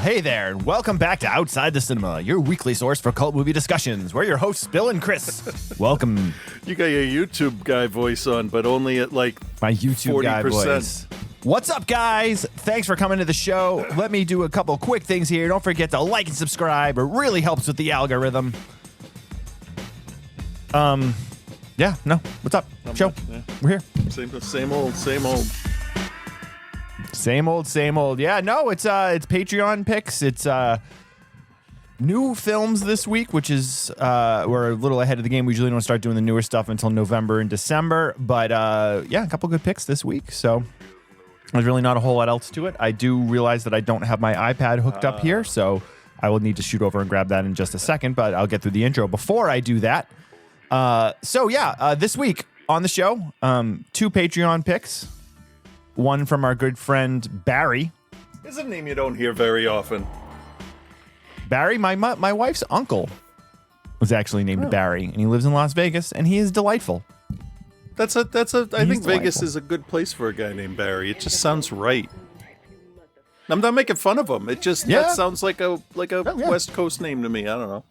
hey there, and welcome back to Outside the Cinema, your weekly source for cult movie discussions. We're your hosts, Bill and Chris. Welcome. You got your YouTube guy voice on, but only at like my YouTube 40%. guy voice. What's up, guys? Thanks for coming to the show. Let me do a couple quick things here. Don't forget to like and subscribe. It really helps with the algorithm. Yeah, no. What's up? Not Show. much, yeah. We're here. Same old. Same old. Yeah, no, it's Patreon picks. It's new films this week, which is we're a little ahead of the game. We usually don't start doing the newer stuff until November and December, but yeah, a couple good picks this week. So there's really not a whole lot else to it. I do realize that I don't have my iPad hooked up here, so I will need to shoot over and grab that in just a second, but I'll get through the intro before I do that. This week on the show, two Patreon picks. One from our good friend Barry. It's a name you don't hear very often. Barry, my wife's uncle, was actually named Barry, and he lives in Las Vegas, and he is delightful. I think delightful. Vegas is a good place for a guy named Barry. It just sounds right. I'm not making fun of him. It just that sounds like a West Coast name to me. I don't know.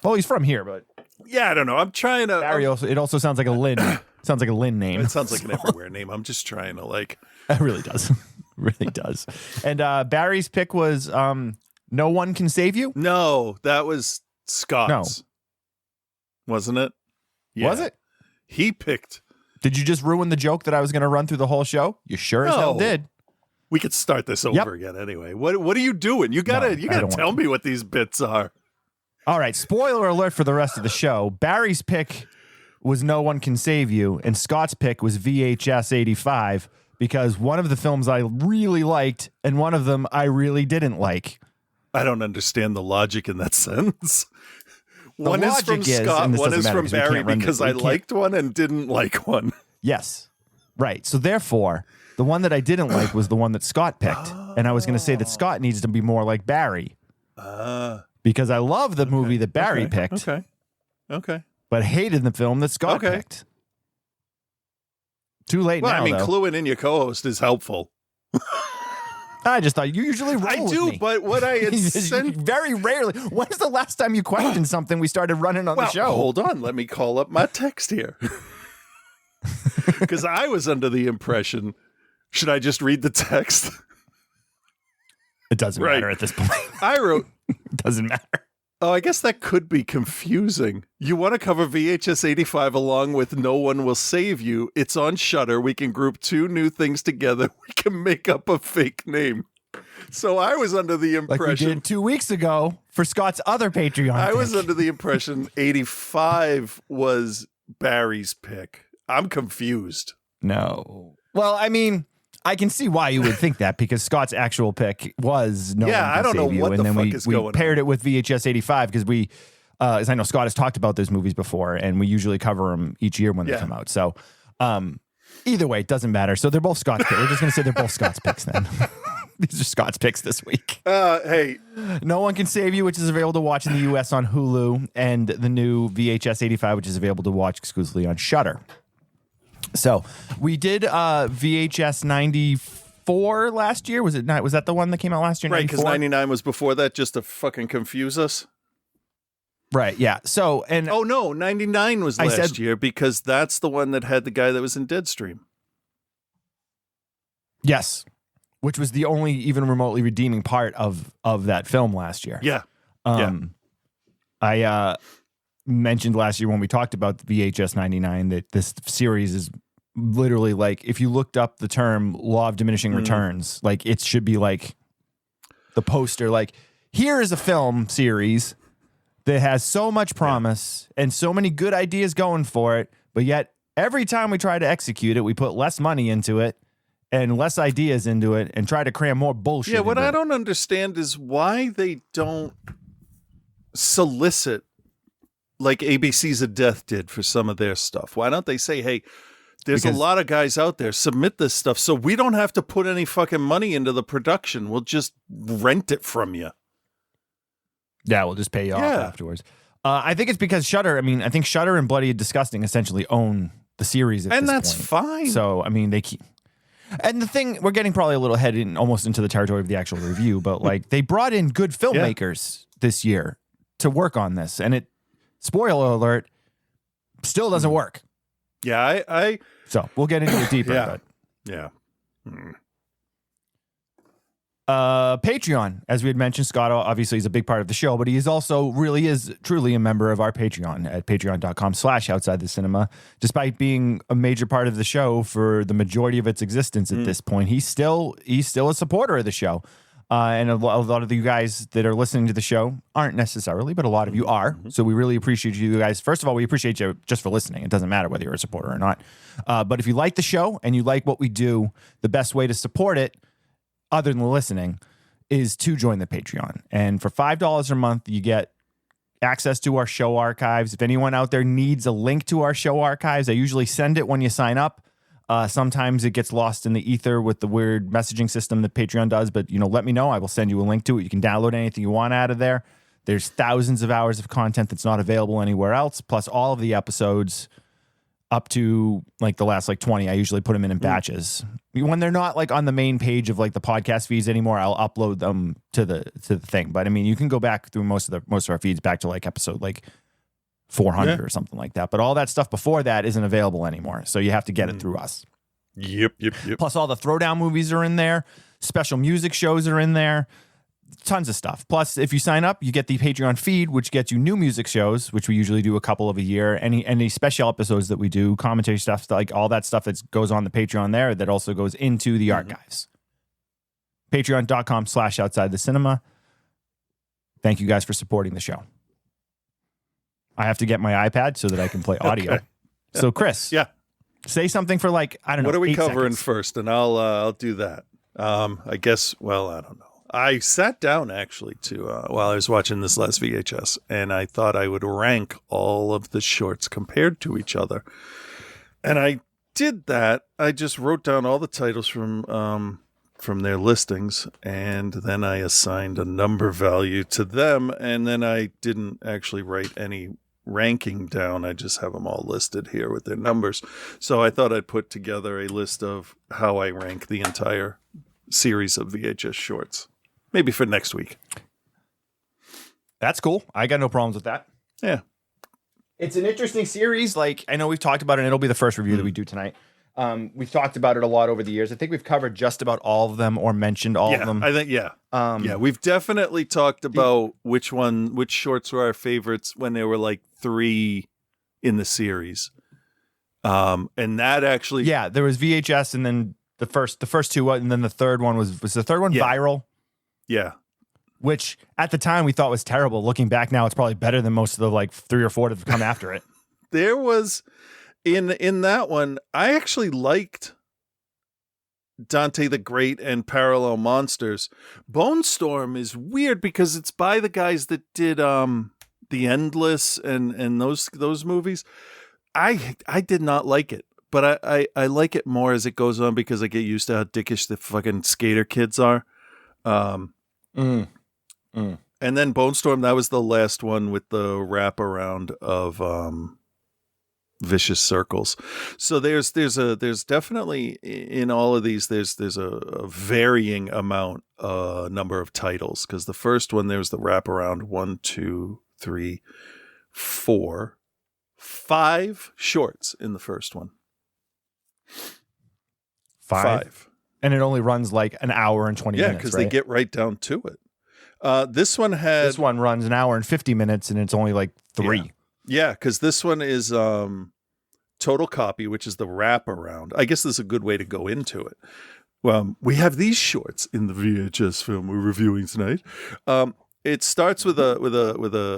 Well, he's from here, but yeah, I don't know. I'm trying to. Barry it also sounds like a Lynn. Sounds like a Lynn name. It sounds like an everywhere name. I'm just trying to like. It really does. Really does. And Barry's pick was No One Can Save You? No, that was Scott's. No. Wasn't it? Yeah. Was it? He picked. Did you just ruin the joke that I was going to run through the whole show? You sure as hell did. We could start this over again anyway. What are you doing? You gotta tell me what these bits are. All right, spoiler alert for the rest of the show. Barry's pick was No One Can Save You, and Scott's pick was VHS 85, because one of the films I really liked, and one of them I really didn't like. I don't understand the logic in that sentence. One is from Scott, one is from Barry, because I liked one and didn't like one. Yes, right. So therefore, the one that I didn't like was the one that Scott picked, and I was going to say that Scott needs to be more like Barry. Because I love the movie that Barry picked. Okay. But hated the film that Scott picked. Too late now, though. Cluing in your co-host is helpful. I just thought you usually roll I with do, me. but what I had sent... Very rarely. When's the last time you questioned something we started running on the show? Hold on. Let me call up my text here. Because I was under the impression... Should I just read the text? It doesn't matter at this point. I wrote... It doesn't matter. Oh, I guess that could be confusing. You want to cover VHS 85 along with No One Will Save You. It's on Shudder. We can group two new things together. We can make up a fake name. So I was under the impression... Like we did 2 weeks ago for Scott's other Patreon I pick. was under the impression 85 was Barry's pick. I'm confused. No. Well, I mean... I can see why you would think that, because Scott's actual pick was No One Can I don't Save know You, what and the then fuck is going we paired it with VHS 85 because we, as I know, Scott has talked about those movies before, and we usually cover them each year when they come out. So, either way, it doesn't matter. So they're both Scott's picks. We're just going to say they're both Scott's picks then. These are Scott's picks this week. Hey, No One Can Save You, which is available to watch in the U.S. on Hulu, and the new VHS 85, which is available to watch exclusively on Shudder. So we did VHS 94 last year. Was that the one that came out last year? Right, because 99 was before that, just to fucking confuse us. Right, yeah. So oh no, 99 was last year, because that's the one that had the guy that was in Deadstream. Yes, which was the only even remotely redeeming part of that film last year. Yeah. I mentioned last year when we talked about VHS 99 that this series is literally like, if you looked up the term law of diminishing returns, like it should be like the poster, like here is a film series that has so much promise and so many good ideas going for it, but yet every time we try to execute it, we put less money into it and less ideas into it and try to cram more bullshit. Yeah, what I don't understand is why they don't solicit like ABC's of Death did for some of their stuff. Why don't they say, hey, there's a lot of guys out there, submit this stuff so we don't have to put any fucking money into the production. We'll just rent it from you. Yeah, we'll just pay you off afterwards. I think it's because Shudder, I think Shudder and Bloody and Disgusting essentially own the series at this point. And that's fine. So, I mean, they keep... Well, I mean, I think it's because Shudder and Bloody and Disgusting essentially own the series at this point. So, I mean, they keep... And the thing, we're getting probably a little head in almost into the territory of the actual review, but like they brought in good filmmakers this year to work on this, and it, spoiler alert, still doesn't work. Yeah, So we'll get into it deeper. Yeah. But. Yeah. Mm. Patreon, as we had mentioned, Scott obviously is a big part of the show, but he is also really is truly a member of our Patreon at patreon.com/outside the cinema. Despite being a major part of the show for the majority of its existence at this point, he's still a supporter of the show. And a lot of you guys that are listening to the show aren't necessarily, but a lot of you are. So we really appreciate you guys. First of all, we appreciate you just for listening. It doesn't matter whether you're a supporter or not. But if you like the show and you like what we do, the best way to support it, other than listening, is to join the Patreon. And for $5 a month, you get access to our show archives. If anyone out there needs a link to our show archives, I usually send it when you sign up. Sometimes it gets lost in the ether with the weird messaging system that Patreon does, but let me know. I will send you a link to it. You can download anything you want out of there. There's thousands of hours of content that's not available anywhere else, plus all of the episodes up to like the last 20. I usually put them in batches. When they're not like on the main page of like the podcast feeds anymore, I'll upload them to the thing. But I mean, you can go back through most of our feeds back to like episode 400 or something like that. But all that stuff before that isn't available anymore. So you have to get it through us. Yep. Plus all the throwdown movies are in there. Special music shows are in there. Tons of stuff. Plus, if you sign up, you get the Patreon feed, which gets you new music shows, which we usually do a couple of a year. Any special episodes that we do, commentary stuff, like all that stuff that goes on the Patreon there, that also goes into the archives. Patreon.com/outside the cinema. Thank you guys for supporting the show. I have to get my iPad so that I can play audio. Okay. So, Chris, say something for I don't know. What are we 8 covering seconds. first? And I'll do that. I guess. Well, I don't know. I sat down actually to while I was watching this last VHS, and I thought I would rank all of the shorts compared to each other. And I did that. I just wrote down all the titles from their listings, and then I assigned a number value to them, and then I didn't actually write any ranking down. I just have them all listed here with their numbers. So I thought I'd put together a list of how I rank the entire series of VHS shorts. Maybe for next week. That's cool. I got no problems with that. Yeah. It's an interesting series. I know we've talked about it, and it'll be the first review that we do tonight. We've talked about it a lot over the years. I think we've covered just about all of them or mentioned all of them. I think, we've definitely talked about which shorts were our favorites when there were 3 in the series. And that actually... Yeah, there was VHS, and then the first 2, and then the third one was the third one Viral? Yeah. Which at the time we thought was terrible. Looking back now, it's probably better than most of the 3 or 4 that have come after it. There was in that one, I actually liked Dante the Great and Parallel Monsters. Bone Storm is weird because it's by the guys that did The Endless and those movies. I did not like it, but I like it more as it goes on because I get used to how dickish the fucking skater kids are. And then Bone Storm, that was the last one with the wraparound of Vicious Circles. So there's definitely in all of these there's a varying amount number of titles, because the first one there's the wraparound 1, 2, 3, 4, 5 shorts in the first one. 5. And it only runs an hour and 20 minutes. Yeah, because they get right down to it. This one runs an hour and 50 minutes, and it's only 3. Yeah, because this one is Total Copy, which is the wraparound. I guess this is a good way to go into it. We have these shorts in the VHS film we're reviewing tonight. It starts with a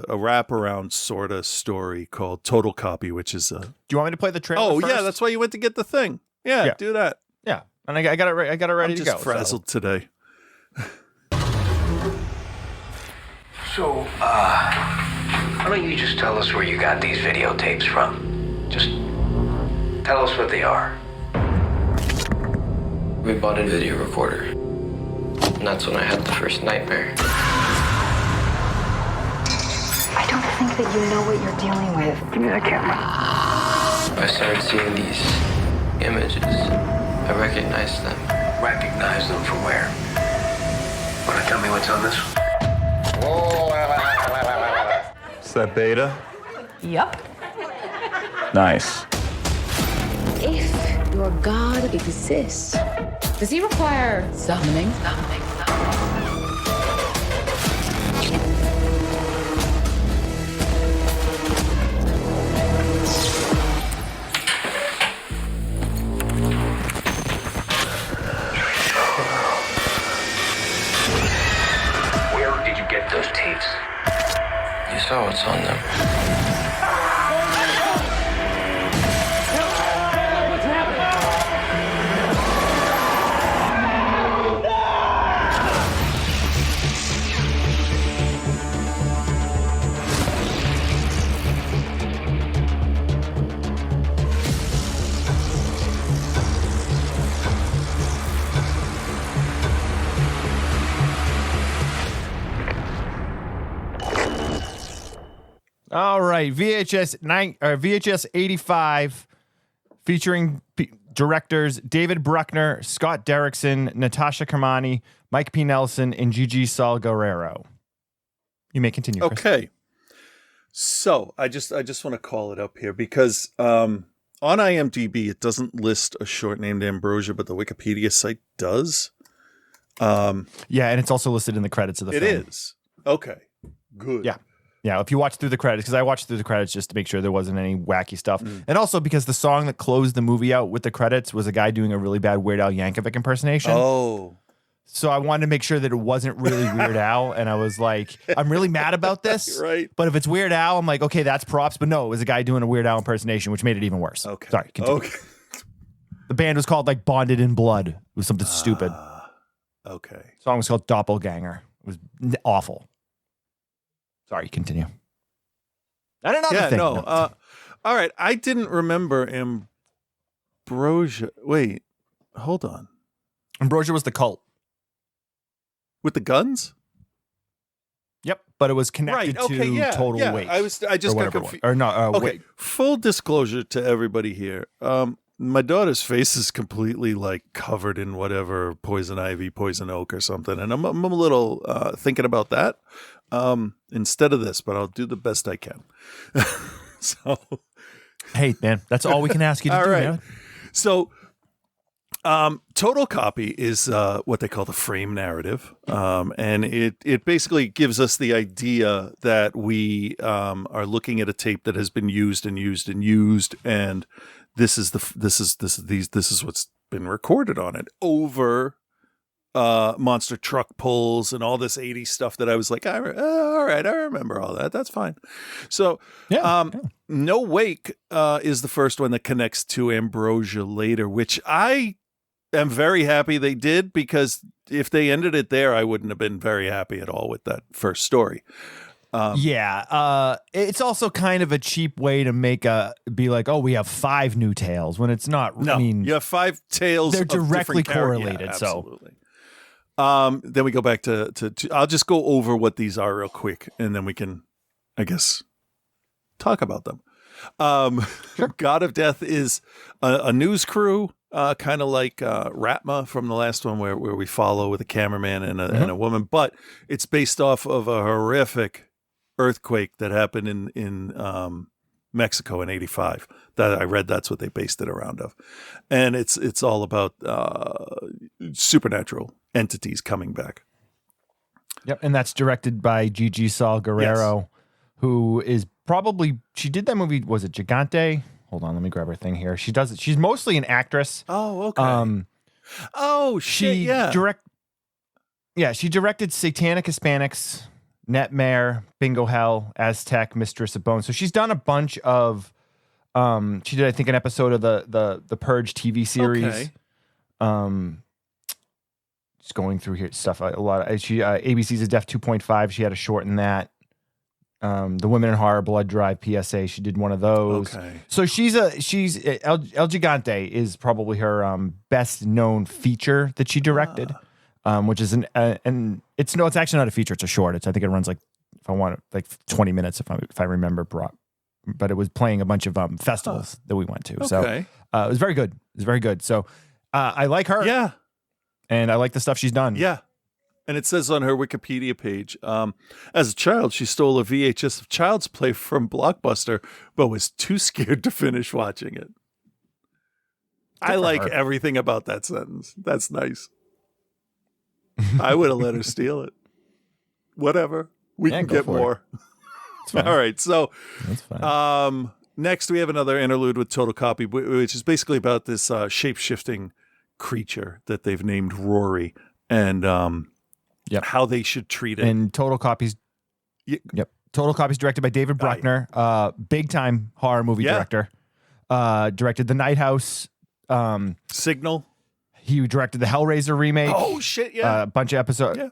wraparound sort of story called Total Copy, which is Do you want me to play the trailer? Oh first? Yeah, that's why you went to get the thing. Yeah. Do that. Yeah, and I got it ready to go. I'm just frazzled today. So, why don't you just tell us where you got these videotapes from? Just tell us what they are. We bought a video recorder, and that's when I had the first nightmare. I don't think that you know what you're dealing with. Give me that camera. I started seeing these images. I recognize them. Recognize them from where? Wanna tell me what's on this? Is that Beta? Yup. Nice. If your god exists, does he require summoning? Where did you get those tapes? You saw what's on them. All right, VHS 85, featuring directors David Bruckner, Scott Derrickson, Natasha Kermani, Mike P. Nelson, and Gigi Salguerrero. You may continue, Chris. Okay. So I just want to call it up here because on IMDb it doesn't list a short named Ambrosia, but the Wikipedia site does. Yeah, and it's also listed in the credits of the film. It is. Okay. Good. Yeah. Yeah, if you watch through the credits, because I watched through the credits just to make sure there wasn't any wacky stuff. And also because the song that closed the movie out with the credits was a guy doing a really bad Weird Al Yankovic impersonation. Oh. So I wanted to make sure that it wasn't really Weird Al. And I was like, I'm really mad about this. Right. But if it's Weird Al, I'm like, okay, that's props. But no, it was a guy doing a Weird Al impersonation, which made it even worse. Okay. Sorry, continue. Okay. The band was called like Bonded in Blood. It was something stupid. Okay. The song was called Doppelganger. It was awful. Sorry, continue. And another thing. All right. I didn't remember Ambrosia. Wait, hold on. Ambrosia was the cult. With the guns? Yep, but it was connected to Total Wake. I just got confused. Or no, okay. Wake. Full disclosure to everybody here. My daughter's face is completely like covered in whatever poison ivy, poison oak, or something, and I'm a little thinking about that instead of this. But I'll do the best I can. So, hey man, that's all we can ask you to all do. right. Man. So, Total Copy is what they call the frame narrative, and it basically gives us the idea that we are looking at a tape that has been used and used and used, and this is what's been recorded on it over monster truck pulls and all this 80s stuff that I was like, all right, I remember all that. That's fine. So, No Wake is the first one that connects to Ambrosia later, which I am very happy they did, because if they ended it there, I wouldn't have been very happy at all with that first story. It's also kind of a cheap way to be like, oh, we have 5 new tales when it's not. No, I mean, you have 5 tales. They're of directly different correlated. Yeah, so absolutely. Then we go back to I'll just go over what these are real quick, and then we can, I guess, talk about them. Sure. God of Death is a news crew, kind of like Ratma from the last one, where we follow with a cameraman and a woman, but it's based off of a horrific earthquake that happened in Mexico in '85. That I read, that's what they based it around of, and it's all about supernatural entities coming back. Yep, and that's directed by Gigi Salguerrero, who is she did that movie. Was it Gigante? Hold on, let me grab her thing here. She does it. She's mostly an actress. Oh, okay. She directed Satanic Hispanics, Netmare, Bingo Hell, Aztec, Mistress of Bone. So she's done a bunch of. She did, I think, an episode of the Purge TV series. Okay. Just going through here stuff a lot. ABC's A Death 2.5. She had a short in that. The Women in Horror Blood Drive PSA. She did one of those. Okay. So she's El Gigante is probably her best known feature that she directed, which is and it's actually not a feature. It's a short. I think it runs like 20 minutes if I remember. But it was playing a bunch of festivals that we went to. Okay. So it was very good. It was very good. So I like her. Yeah. And I like the stuff she's done. Yeah. And it says on her Wikipedia page, as a child, she stole a VHS of Child's Play from Blockbuster, but was too scared to finish watching it. I like everything about that sentence. That's nice. I would have let her steal it. Whatever. We can get more. All right. So that's fine. Next, we have another interlude with Total Copy, which is basically about this shape-shifting creature that they've named Rory and how they should treat it. And Total Copy's Total Copy's directed by David Bruckner, big-time horror movie director. Directed The Night House. Signal. He directed the Hellraiser remake. Oh, shit, yeah. A bunch of episodes. Yeah.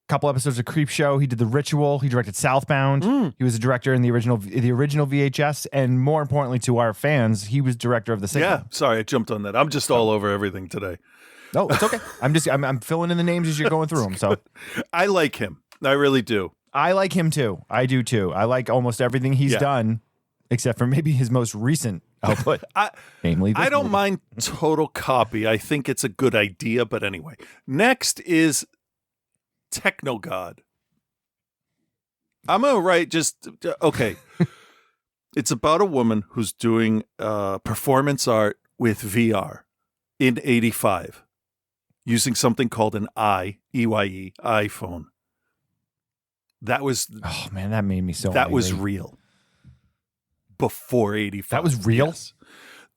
Couple episodes of Creep Show. He did The Ritual. He directed Southbound. He was a director in the original VHS, and more importantly to our fans, he was director of The Signal. Yeah, sorry, I jumped on that. I'm just all over everything today. No, it's okay. I'm filling in the names as you're going through them. So I like him. I really do. I like him too. I do too. I like almost everything he's done, except for maybe his most recent output. Namely, this I don't movie. mind Total Copy. I think it's a good idea, but anyway. Next is Techno God. I'm gonna write okay. It's about a woman who's doing performance art with VR in '85 using something called an EYE iPhone. That was oh man, that made me so. That angry. was real. Before '85, that was real. Yes.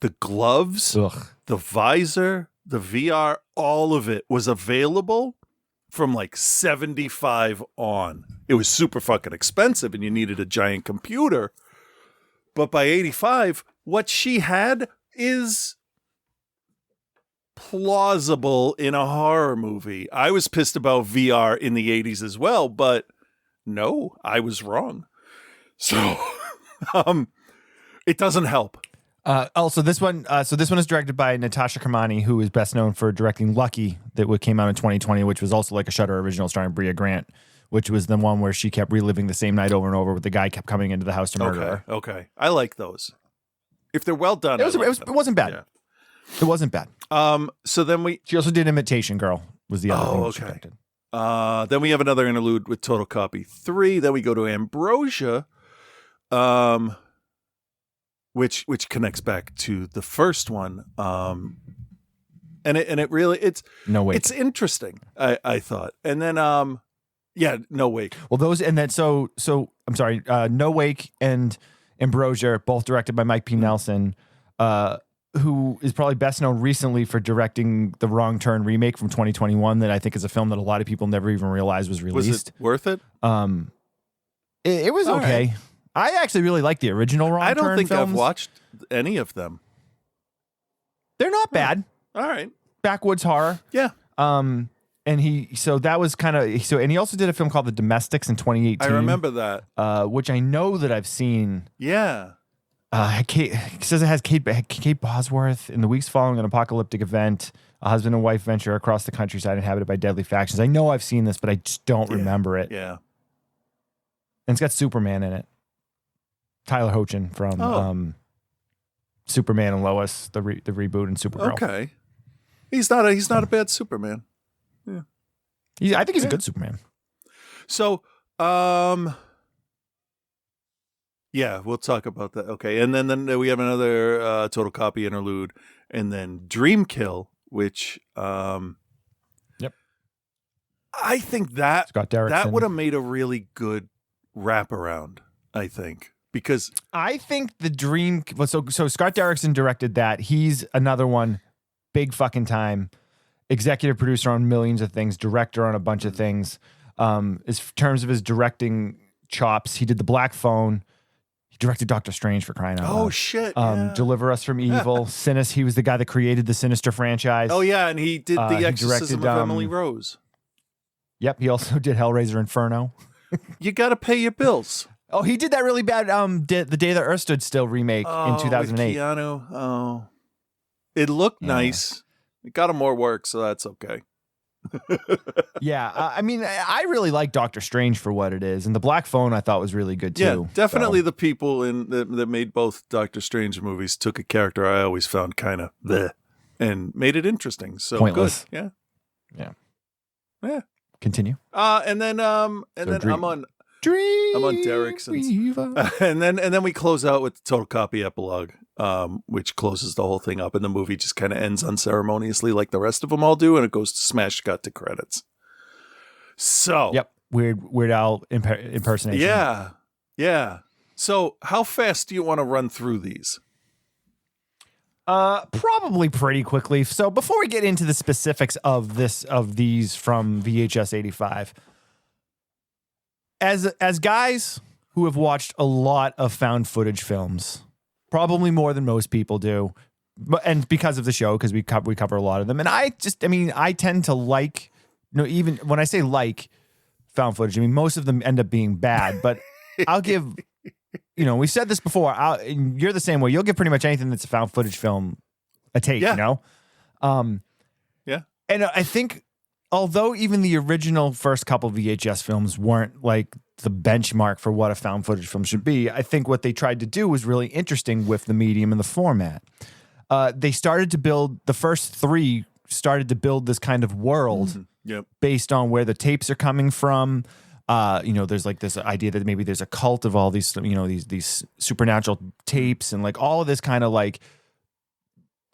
The gloves, the visor, the VR, all of it was available from like 75 on. It was super fucking expensive and you needed a giant computer. But by 85, what she had is plausible in a horror movie. I was pissed about VR in the 80s as well, but no, I was wrong. So, it doesn't help. Also, this one is directed by Natasha Kermani, who is best known for directing Lucky, that came out in 2020, which was also like a Shudder original starring Bria Grant, which was the one where she kept reliving the same night over and over, with the guy kept coming into the house to murder her. Okay. I like those. If they're well done, it wasn't bad. Yeah. It wasn't bad. So then she also did Imitation Girl, was the other thing that she directed. Then we have another interlude with Total Copy 3. Then we go to Ambrosia, which connects back to the first one. And it really, it's interesting, I thought. And then No Wake. Well, those, and then so I'm sorry, No Wake and Ambrosia are both directed by Mike P. Nelson, who is probably best known recently for directing the Wrong Turn remake from 2021, that I think is a film that a lot of people never even realized was released. Was it worth it? It was okay. Right. I actually really like the original Wrong Turn films. I don't think I've watched any of them. They're not bad. All right. Backwoods horror. Yeah. And that was kind of, and he also did a film called The Domestics in 2018. I remember that. Which I know that I've seen. Yeah. It says it has Kate Bosworth. In the weeks following an apocalyptic event, a husband and wife venture across the countryside inhabited by deadly factions. I know I've seen this, but I just don't remember it. Yeah. And it's got Superman in it. Tyler Hoechlin from Superman and Lois, the reboot, and Supergirl. Okay. He's not a bad Superman. Yeah. I think he's a good Superman. So, yeah, we'll talk about that. Okay, and then we have another Total Copy interlude, and then Dream Kill, which yep, I think that Scott Derrickson. That would have made a really good wraparound. I think, because I think the Dream. Well, so Scott Derrickson directed that. He's another one, big fucking time, executive producer on millions of things, director on a bunch of things. In terms of his directing chops, he did The Black Phone. Directed Doctor Strange, for crying out loud. Oh shit! Yeah. Deliver Us from Evil, He was the guy that created the Sinister franchise. Oh yeah, and he did the Exorcism of Emily Rose. Yep, he also did Hellraiser Inferno. You got to pay your bills. Oh, he did that really bad. The Day the Earth Stood Still remake in 2008. With Keanu. Oh, it looked nice. It got him more work, so that's okay. Yeah, I mean, I really like Doctor Strange for what it is, and The Black Phone I thought was really good too. Yeah, definitely the people that made both Doctor Strange movies took a character I always found kind of bleh, and made it interesting. So Pointless. good. Yeah. Yeah. Continue. And then I'm on Derrickson's. and then we close out with the total copy epilogue, which closes the whole thing up, and the movie just kind of ends unceremoniously like the rest of them all do, and it goes to smash cut to credits. So Yep. Weird Al impersonation. Yeah. So how fast do you want to run through these? Probably pretty quickly. So before we get into the specifics of these from VHS 85, as guys who have watched a lot of found footage films, probably more than most people do, and because of the show, because we cover a lot of them, and I tend to like, even when I say like found footage, I mean most of them end up being bad, but I'll give. We've said this before. You're the same way. You'll give pretty much anything that's a found footage film a take, Yeah. Yeah. And I think, although even the original first couple VHS films weren't like the benchmark for what a found footage film should be, I think what they tried to do was really interesting with the medium and the format. They started to build, the first three started to build this kind of world based on where the tapes are coming from. There's like this idea that maybe there's a cult of all these, these supernatural tapes and like all of this kind of like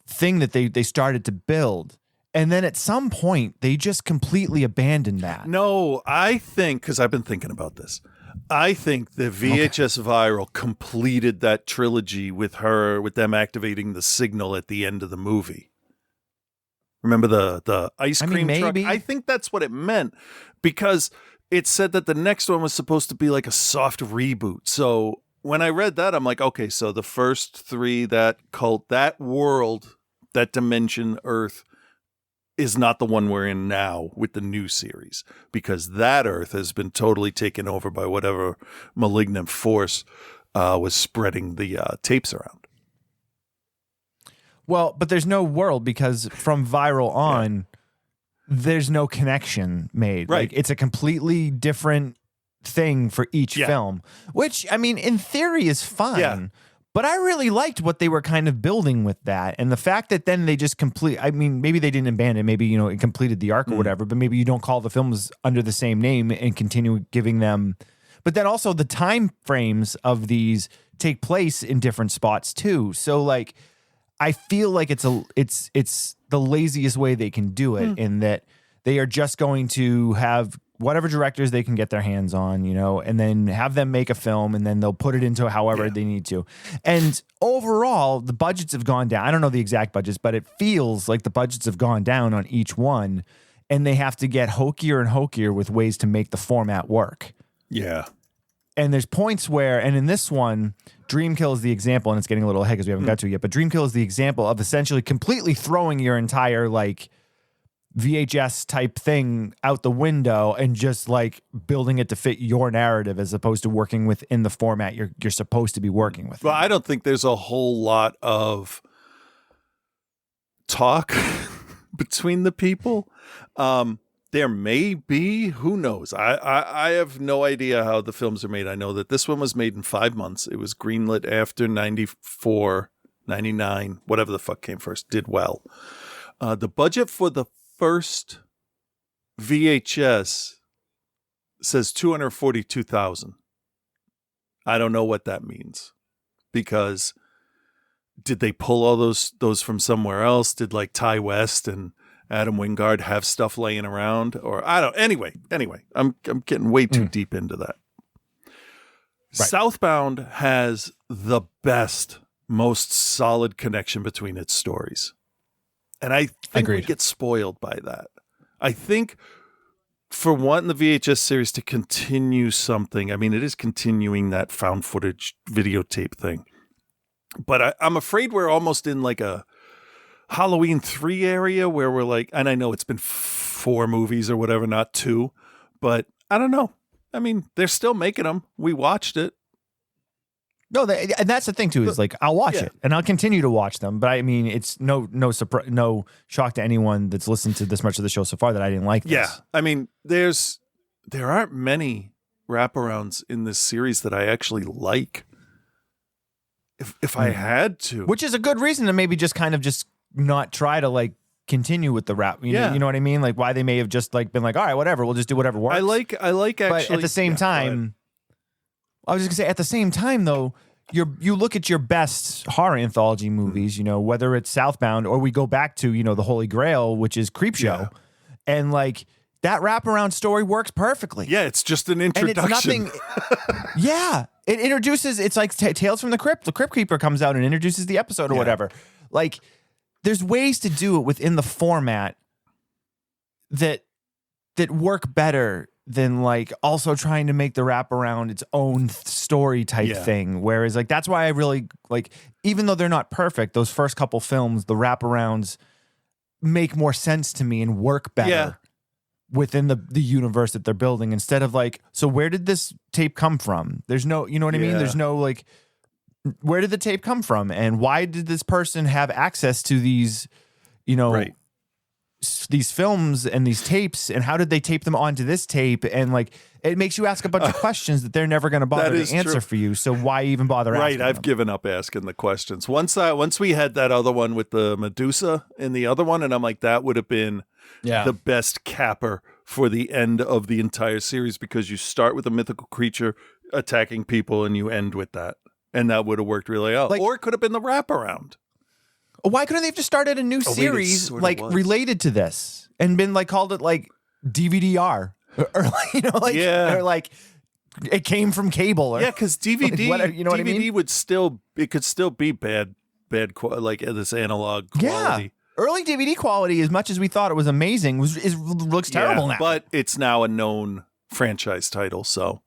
thing that they started to build. And then at some point they just completely abandoned that. No, I think, because I've been thinking about this, I think the VHS Viral completed that trilogy with them activating the signal at the end of the movie. Remember the ice cream truck? I think that's what it meant, because it said that the next one was supposed to be like a soft reboot. So when I read that, I'm like, okay, so the first three, that cult, that world, that dimension, Earth, is not the one we're in now with the new series, because that Earth has been totally taken over by whatever malignant force was spreading the tapes around. Well, but there's no world, because from Viral on, there's no connection made. Right. Like, it's a completely different thing for each film, which, I mean, in theory is fine. Yeah. But I really liked what they were kind of building with that. And the fact that then they just maybe they didn't abandon, maybe, it completed the arc or whatever, but maybe you don't call the films under the same name and continue giving them. But then also the time frames of these take place in different spots too. So like, I feel like it's the laziest way they can do it, in that they are just going to have whatever directors they can get their hands on, and then have them make a film, and then they'll put it into however they need to. And overall, the budgets have gone down. I don't know the exact budgets, but it feels like the budgets have gone down on each one, and they have to get hokier and hokier with ways to make the format work. Yeah. And there's points where, and in this one, Dreamkill is the example, and it's getting a little ahead because we haven't got to it yet, but Dreamkill is the example of essentially completely throwing your entire like VHS type thing out the window and just like building it to fit your narrative, as opposed to working within the format you're supposed to be working with. Well, I don't think there's a whole lot of talk between the people. There may be, who knows? I have no idea how the films are made. I know that this one was made in 5 months. It was greenlit after 94, 99, whatever the fuck came first, did well. The budget for the first VHS says $242,000. I don't know what that means, because did they pull all those from somewhere else? Did like Ty West and Adam Wingard have stuff laying around, or I don't. Anyway, I'm getting way too deep into that. Right. Southbound has the best, most solid connection between its stories, and I think we get spoiled by that. I think for wanting the VHS series to continue something, I mean, it is continuing that found footage videotape thing, but I'm afraid we're almost in like a Halloween 3 area where we're like, and I know it's been 4 movies or whatever, not 2, but I don't know. I mean, they're still making them. We watched it. No, and that's the thing too, is like, I'll watch it and I'll continue to watch them. But I mean, it's no shock to anyone that's listened to this much of the show so far that I didn't like this. Yeah. I mean, there aren't many wraparounds in this series that I actually like. If I had to. Which is a good reason to maybe just kind of just not try to like continue with the rap. You know what I mean? Like why they may have just like been like, all right, whatever, we'll just do whatever works. I like actually. But at the same time, I was just gonna say at the same time though, you look at your best horror anthology movies, you know, whether it's Southbound or we go back to, you know, the Holy Grail, which is Creepshow, and like that wraparound story works perfectly. Yeah, it's just an introduction. And it's nothing. Yeah, it introduces. It's like Tales from the Crypt. The Crypt Keeper comes out and introduces the episode or whatever. Like, there's ways to do it within the format that work better than like also trying to make the wraparound its own story type thing. Whereas like that's why I really like, even though they're not perfect, those first couple films, the wraparounds make more sense to me and work better within the universe that they're building, instead of like, so where did this tape come from? There's no, you know what I mean? There's no like, where did the tape come from? And why did this person have access to these, you know, these films and these tapes, and how did they tape them onto this tape? And like, it makes you ask a bunch of questions that they're never going to bother to answer for you. So why even bother asking I've them? given up asking the questions. Once we had that other one with the Medusa in the other one, and I'm like, that would have been the best capper for the end of the entire series, because you start with a mythical creature attacking people and you end with that. And that would have worked really well. Like, or it could have been the wraparound. Why couldn't they have just started a new series like related to this and been like called it like DVD-R or like, you know, like, or like it came from cable or because DVD, like you know what I mean? would still, it could still be bad like this analog quality. Early DVD quality, as much as we thought it was amazing, looks terrible now. But it's now a known franchise title, so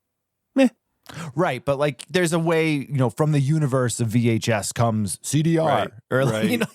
right. But like, there's a way, you know, from the universe of VHS comes CDR, or like, you know,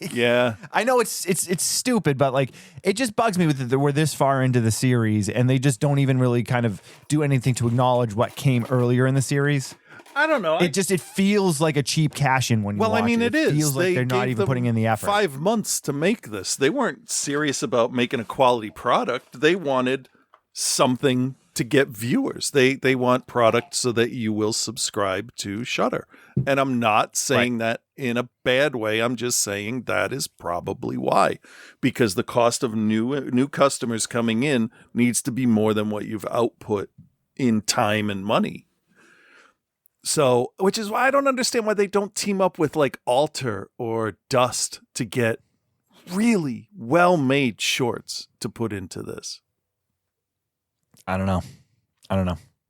I know it's stupid, but like, it just bugs me with that we're this far into the series and they just don't even really kind of do anything to acknowledge what came earlier in the series. I don't know. It feels like a cheap cash in when you watch it. It feels like they're not even putting in the effort. 5 months to make this. They weren't serious about making a quality product. They wanted something to get viewers. They want product so that you will subscribe to Shudder. And I'm not saying that in a bad way. I'm just saying that is probably why. Because the cost of new customers coming in needs to be more than what you've output in time and money. So, which is why I don't understand why they don't team up with like Alter or Dust to get really well-made shorts to put into this. I don't know.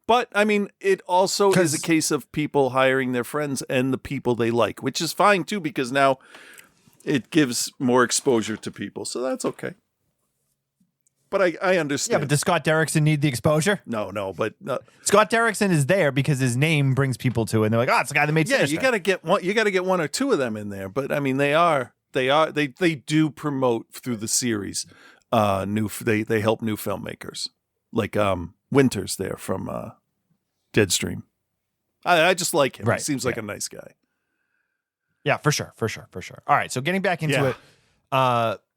But, I mean, it also is a case of people hiring their friends and the people they like, which is fine, too, because now it gives more exposure to people. So that's okay. But I understand. Yeah, but does Scott Derrickson need the exposure? No, but Scott Derrickson is there because his name brings people to it. And they're like, oh, it's the guy that made Sinister. You got to get one. You got to get one or two of them in there. But I mean, they do promote through the series. They help new filmmakers like Winters there from Deadstream. I just like him. He seems like a nice guy. Yeah, for sure. All right, so getting back into it,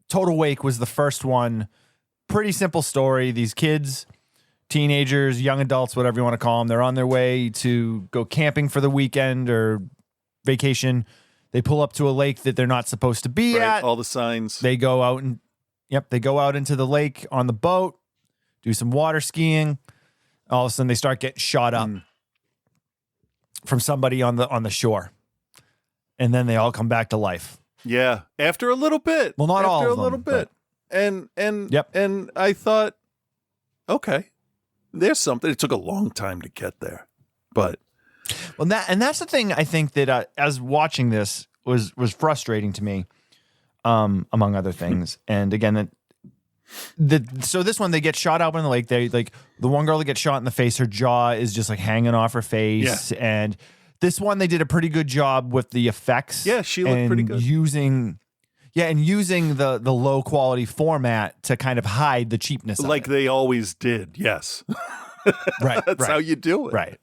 Total Wake was the first one. Pretty simple story. These kids, teenagers, young adults, whatever you want to call them, they're on their way to go camping for the weekend or vacation. They pull up to a lake that they're not supposed to be at. All the signs. They go out and they go out into the lake on the boat, do some water skiing. All of a sudden they start getting shot up from somebody on the shore. And then they all come back to life. Yeah. After a little bit. Well, not all of them. After a little bit. And yep. And I thought, okay, there's something. It took a long time to get there, but that's the thing. I think that as watching this was frustrating to me, among other things. And again, so this one, they get shot out in the lake. They like the one girl that gets shot in the face. Her jaw is just like hanging off her face. Yeah. And this one, they did a pretty good job with the effects. Yeah, she looked pretty good. Using the low quality format to kind of hide the cheapness of like it. They always did. Yes. Right. That's how you do it. Right.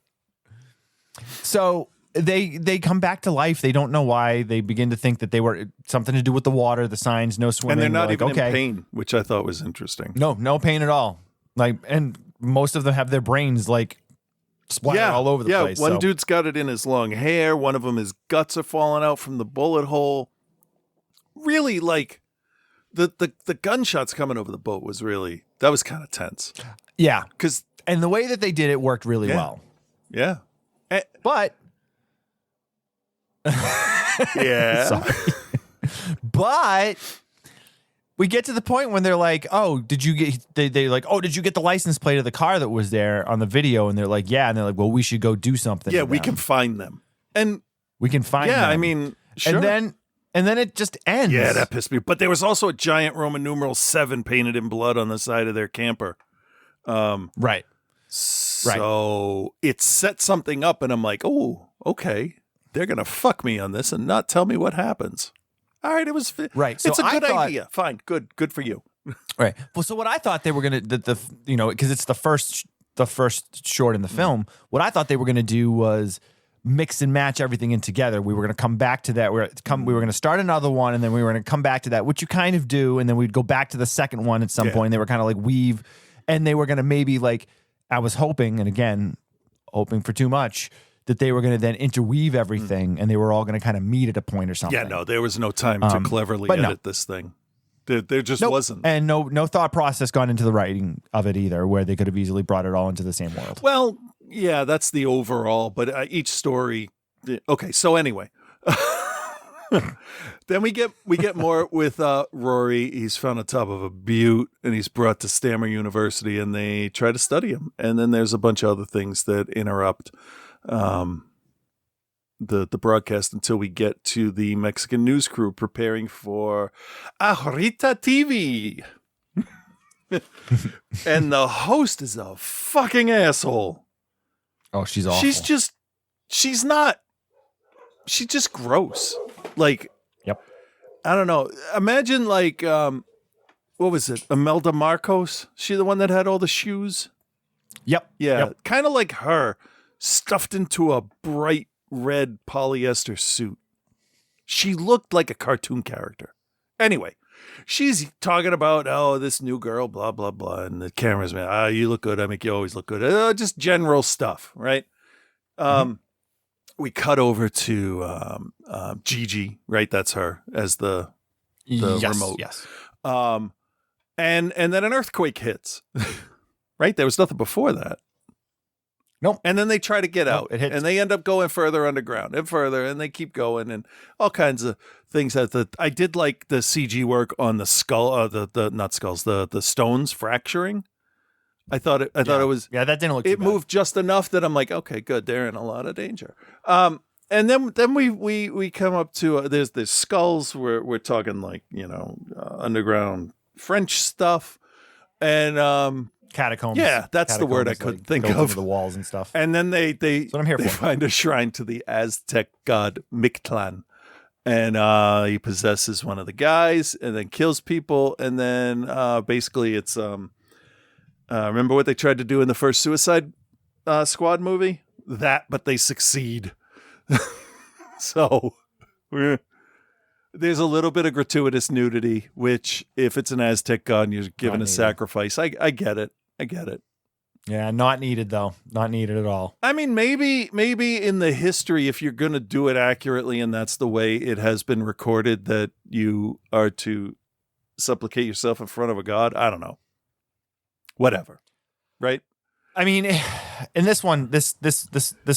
So they come back to life. They don't know why. They begin to think that they were something to do with the water, the signs, no swimming. And they're not even in pain, which I thought was interesting. No pain at all. Like, and most of them have their brains like splattered all over the place. Yeah, one dude's got it in his long hair. One of them, his guts are falling out from the bullet hole. Really, like, the gunshots coming over the boat was that was kind of tense. Yeah. Because And the way that they did it worked really well. Yeah. But Yeah. sorry. But we get to the point when they're like, "Oh, did you get?" They like, "Oh, did you get the license plate of the car that was there on the video?" And they're like, "Yeah." And they're like, "Well, we should go do something." Yeah, to we them. can find them. And We can find. yeah, them. I mean, sure. And then it just ends. Yeah, that pissed me. But there was also a giant Roman numeral 7 painted in blood on the side of their camper. Right. So it set something up, and I'm like, oh, okay. They're going to fuck me on this and not tell me what happens. All right, it was Right. So it's a I good thought- idea. Fine. Good for you. Right. Well, so what I thought they were gonna because it's the first short in the film. What I thought they were gonna do was mix and match everything in together. We were gonna come back to that. We were gonna start another one, and then we were gonna come back to that, which you kind of do, and then we'd go back to the second one at some point. They were kind of like weave, and they were gonna maybe like I was hoping, and again, hoping for too much. That they were going to then interweave everything, and they were all going to kind of meet at a point or something. Yeah, no, there was no time to cleverly but no. edit this thing. There just Nope. wasn't. And no thought process gone into the writing of it either, where they could have easily brought it all into the same world. Well, yeah, that's the overall, but each story. Okay, so anyway, then we get more with Rory. He's found on top of a butte, and he's brought to Stammer University, and they try to study him. And then there's a bunch of other things that interrupt the broadcast until we get to the Mexican news crew preparing for Ahorita TV. And the host is a fucking asshole. Oh, she's awful. She's just gross. Like, Yep. I don't know. Imagine like, what was it? Imelda Marcos? She the one that had all the shoes? Yep. Yeah. Yep. Kind of like her stuffed into a bright red polyester suit. She looked like a cartoon character. Anyway, she's talking about, oh, this new girl, blah, blah, blah. And the camera's, man, you look good. I make you always look good. Just general stuff, right? We cut over to Gigi, right? That's her as the Yes, remote. Yes. And then an earthquake hits, right? There was nothing before that. Nope. And then they try to get out, it hits. and they end up going further underground and further, and they keep going, and all kinds of things. I did like the CG work on the skull, the stones fracturing. I thought it was. Yeah, that didn't look. It too bad. moved just enough that I'm like, okay, good. They're in a lot of danger. And then we come up to there's skulls. We're talking like underground French stuff, and catacombs. yeah, that's the word I Catacombs, could think goes of. into the walls and stuff. And then they what I'm here for. find a shrine to the Aztec god Mictlan, and he possesses one of the guys, and then kills people, and then basically it's remember what they tried to do in the first Suicide Squad movie? That, but they succeed. So there's a little bit of gratuitous nudity, which if it's an Aztec god and you're given a needed. sacrifice, I get it. I get it. Yeah, not needed though. Not needed at all. I mean, maybe in the history, if you're going to do it accurately and that's the way it has been recorded, that you are to supplicate yourself in front of a god. I don't know. Whatever. Right? I mean, in this one, this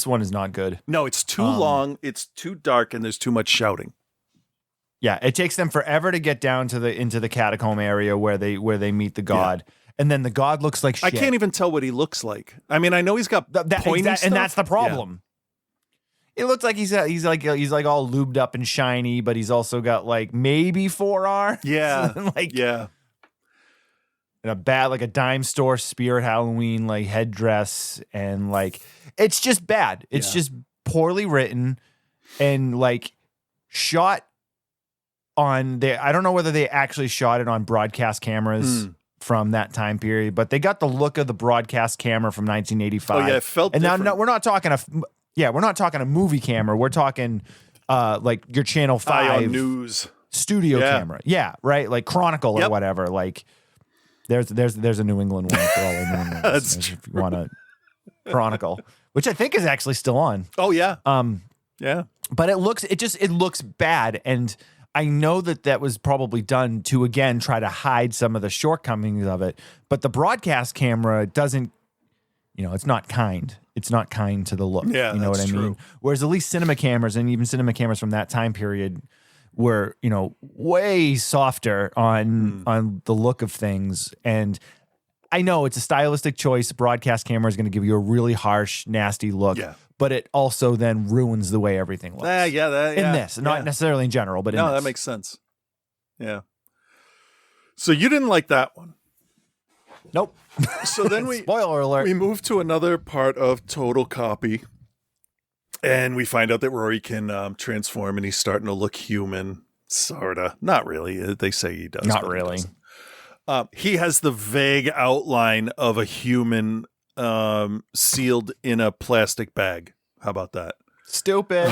one is not good. No, it's too long. It's too dark, and there's too much shouting. Yeah, it takes them forever to get down to into the catacomb area where they meet the god, and then the god looks like shit. I can't even tell what he looks like. I mean, I know he's got pointy stuff. And that's the problem. It looks like he's like all lubed up and shiny, but he's also got like maybe 4 arms. Yeah, and a dime store Spirit Halloween like headdress, and like it's just bad. It's just poorly written and like shot on I don't know whether they actually shot it on broadcast cameras from that time period, but they got the look of the broadcast camera from 1985. Oh yeah, it felt and different. now we're not talking a movie camera. We're talking like your Channel 5 Ion News studio camera. Yeah, right? Like Chronicle or whatever. Like there's a New England one for all the New England That's listeners if you want to Chronicle, which I think is actually still on. Oh yeah. Yeah. Yeah. But it looks bad, and I know that was probably done to, again, try to hide some of the shortcomings of it. But the broadcast camera doesn't, it's not kind. It's not kind to the look. Yeah, you know what I that's mean? true. Whereas at least cinema cameras, and even cinema cameras from that time period, were, way softer on the look of things. And I know it's a stylistic choice. Broadcast camera is going to give you a really harsh, nasty look. Yeah. But it also then ruins the way everything looks. In this, not necessarily in general, but in this. No, that makes sense. Yeah. So you didn't like that one. Nope. So then Spoiler alert. we move to another part of Total Copy, and we find out that Rory can transform, and he's starting to look human, sorta. Not really. They say he does. Not but he really. doesn't. He has the vague outline of a human sealed in a plastic bag. How about that? Stupid.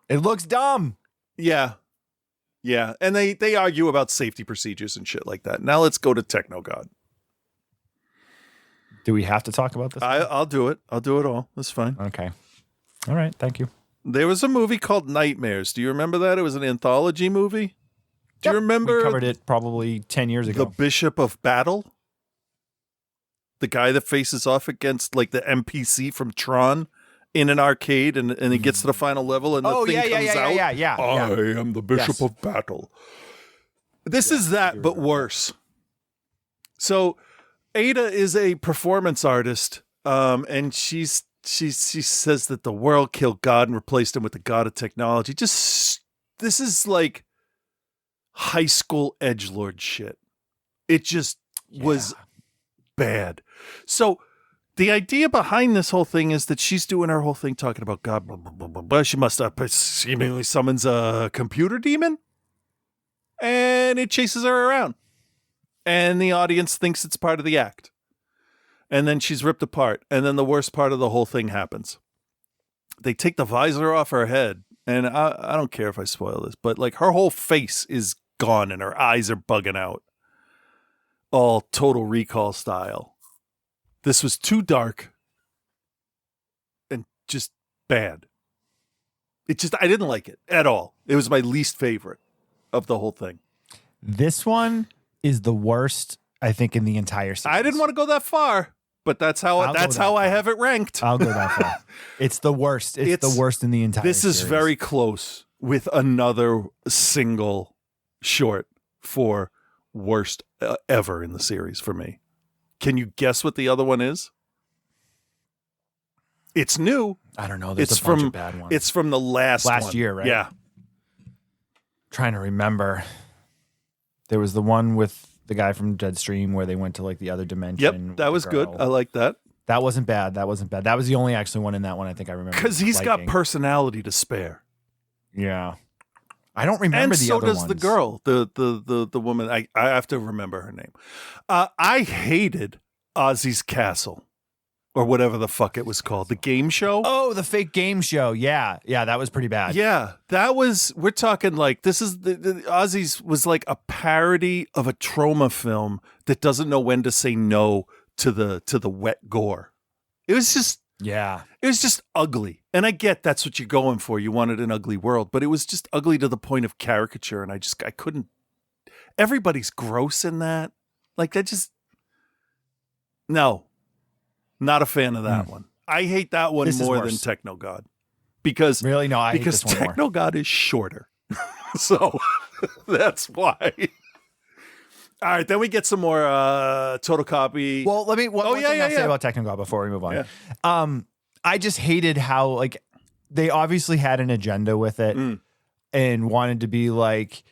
It looks dumb. Yeah. Yeah. And they argue about safety procedures and shit like that. Now let's go to Technogod. Do we have to talk about this? I'll do it. I'll do it all. That's fine. Okay. All right. Thank you. There was a movie called Nightmares. Do you remember that? It was an anthology movie. Do you remember? We covered it probably 10 years ago. The Bishop of Battle? The guy that faces off against like the NPC from Tron in an arcade, and he gets to the final level, and the thing comes out. Yeah. I am the Bishop of Battle. This is that, but worse. So Ada is a performance artist, and she says that the world killed God and replaced him with the God of technology. This is like high school edgelord shit. It just was bad. So the idea behind this whole thing is that she's doing her whole thing talking about God, blah, blah, blah, blah, blah. She must have seemingly summons a computer demon, and it chases her around. And the audience thinks it's part of the act. And then she's ripped apart. And then the worst part of the whole thing happens. They take the visor off her head. And I don't care if I spoil this, but like her whole face is gone and her eyes are bugging out. All Total Recall style. This was too dark and just bad. I didn't like it at all. It was my least favorite of the whole thing. This one is the worst, I think, in the entire series. I didn't want to go that far, but that's how I have it ranked. I'll go that far. It's the worst. It's the worst in the entire This series. is very close with another single short for worst ever in the series for me. Can you guess what the other one is? It's new. I don't know. There's a bunch of bad ones. It's from the last year, right? Yeah. Trying to remember. There was the one with the guy from Deadstream where they went to like the other dimension. Yep, that was good. I like that. That wasn't bad. That was the only actually one in that one I think I remember. Because he's got personality to spare. Yeah. I don't remember and the so other does ones. the girl, the woman. I have to remember her name. I hated Ozzy's Castle, or whatever the fuck it was called, the game show. Oh, the fake game show. Yeah, that was pretty bad. Yeah, that was. We're talking like this is the Ozzy's was like a parody of a trauma film that doesn't know when to say no to the wet gore. It was just. Yeah. It was just ugly. And I get that's what you're going for. You wanted an ugly world, but it was just ugly to the point of caricature. And I couldn't. Everybody's gross in that. Like that just. No. Not a fan of that one. I hate that one more than Technogod. Because. Really? No, I hate because this one more. Technogod is shorter. So that's why. All right, then we get some more Total Copy. Well, let me. One thing I'll say about Technogod before we move on. Yeah. I just hated how like they obviously had an agenda with it and wanted to be like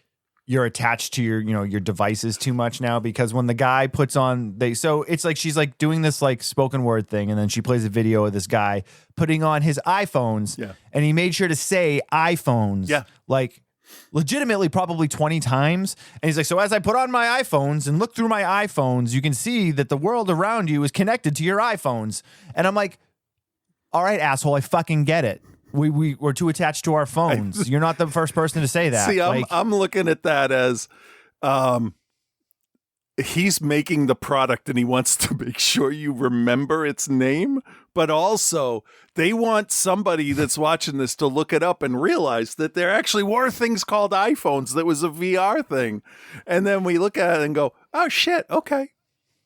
you're attached to your devices too much now, because when the guy puts on so it's like she's like doing this like spoken word thing, and then she plays a video of this guy putting on his iPhones, and he made sure to say iPhones, like legitimately probably 20 times. And he's like, so as I put on my iPhones and look through my iPhones, you can see that the world around you is connected to your iPhones. And I'm like, all right, asshole, I fucking get it. We're too attached to our phones. You're not the first person to say that. See, I'm looking at that as he's making the product and he wants to make sure you remember its name, but also they want somebody that's watching this to look it up and realize that there actually were things called iPhones that was a VR thing. And then we look at it and go, oh shit, okay.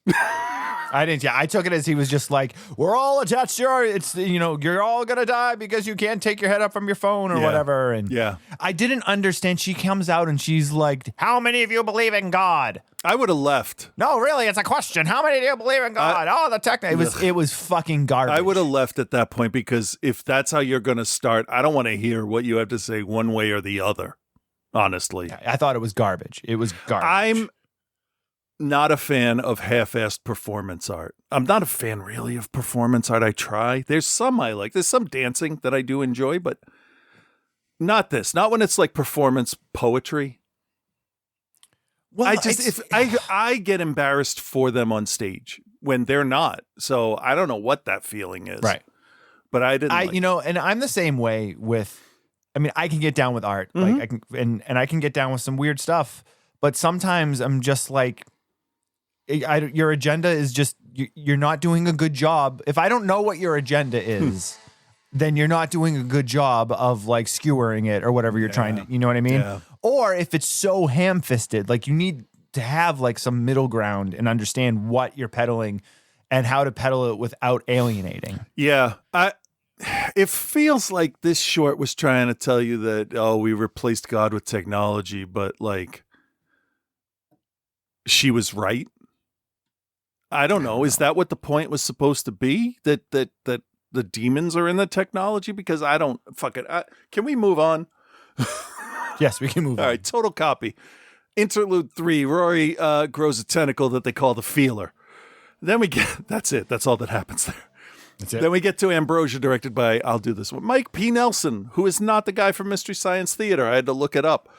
I didn't. Yeah, I took it as he was just like, we're all attached to you're all going to die because you can't take your head up from your phone or whatever. And I didn't understand. She comes out and she's like, how many of you believe in God? I would have left. No, really, it's a question. How many do you believe in God? The technique. It was fucking garbage. I would have left at that point because if that's how you're going to start, I don't want to hear what you have to say one way or the other, honestly. I thought it was garbage. It was garbage. I'm not a fan of half-assed performance art. I'm not a fan really of performance art. I try. There's some I like. There's some dancing that I do enjoy, but not this. Not when it's like performance poetry. Well, I get embarrassed for them on stage when they're not. So I don't know what that feeling is. Right. But I didn't and I'm the same way with, I can get down with art. Like I can, and I can get down with some weird stuff, but sometimes I'm just like, your agenda is just, you're not doing a good job. If I don't know what your agenda is, then you're not doing a good job of like skewering it or whatever you're trying to, you know what I mean? Yeah. Or if it's so ham-fisted, like you need to have like some middle ground and understand what you're peddling and how to peddle it without alienating. Yeah. It feels like this short was trying to tell you that, we replaced God with technology, but like she was right. I don't know. Is that what the point was supposed to be? That the demons are in the technology? Because I don't fuck it. Can we move on? Yes, we can move on. All right, total copy. Interlude 3, Rory grows a tentacle that they call the feeler. Then we get, that's it. That's all that happens there. That's it. Then we get to Ambrosia, directed by, I'll do this one, Mike P. Nelson, who is not the guy from Mystery Science Theater. I had to look it up.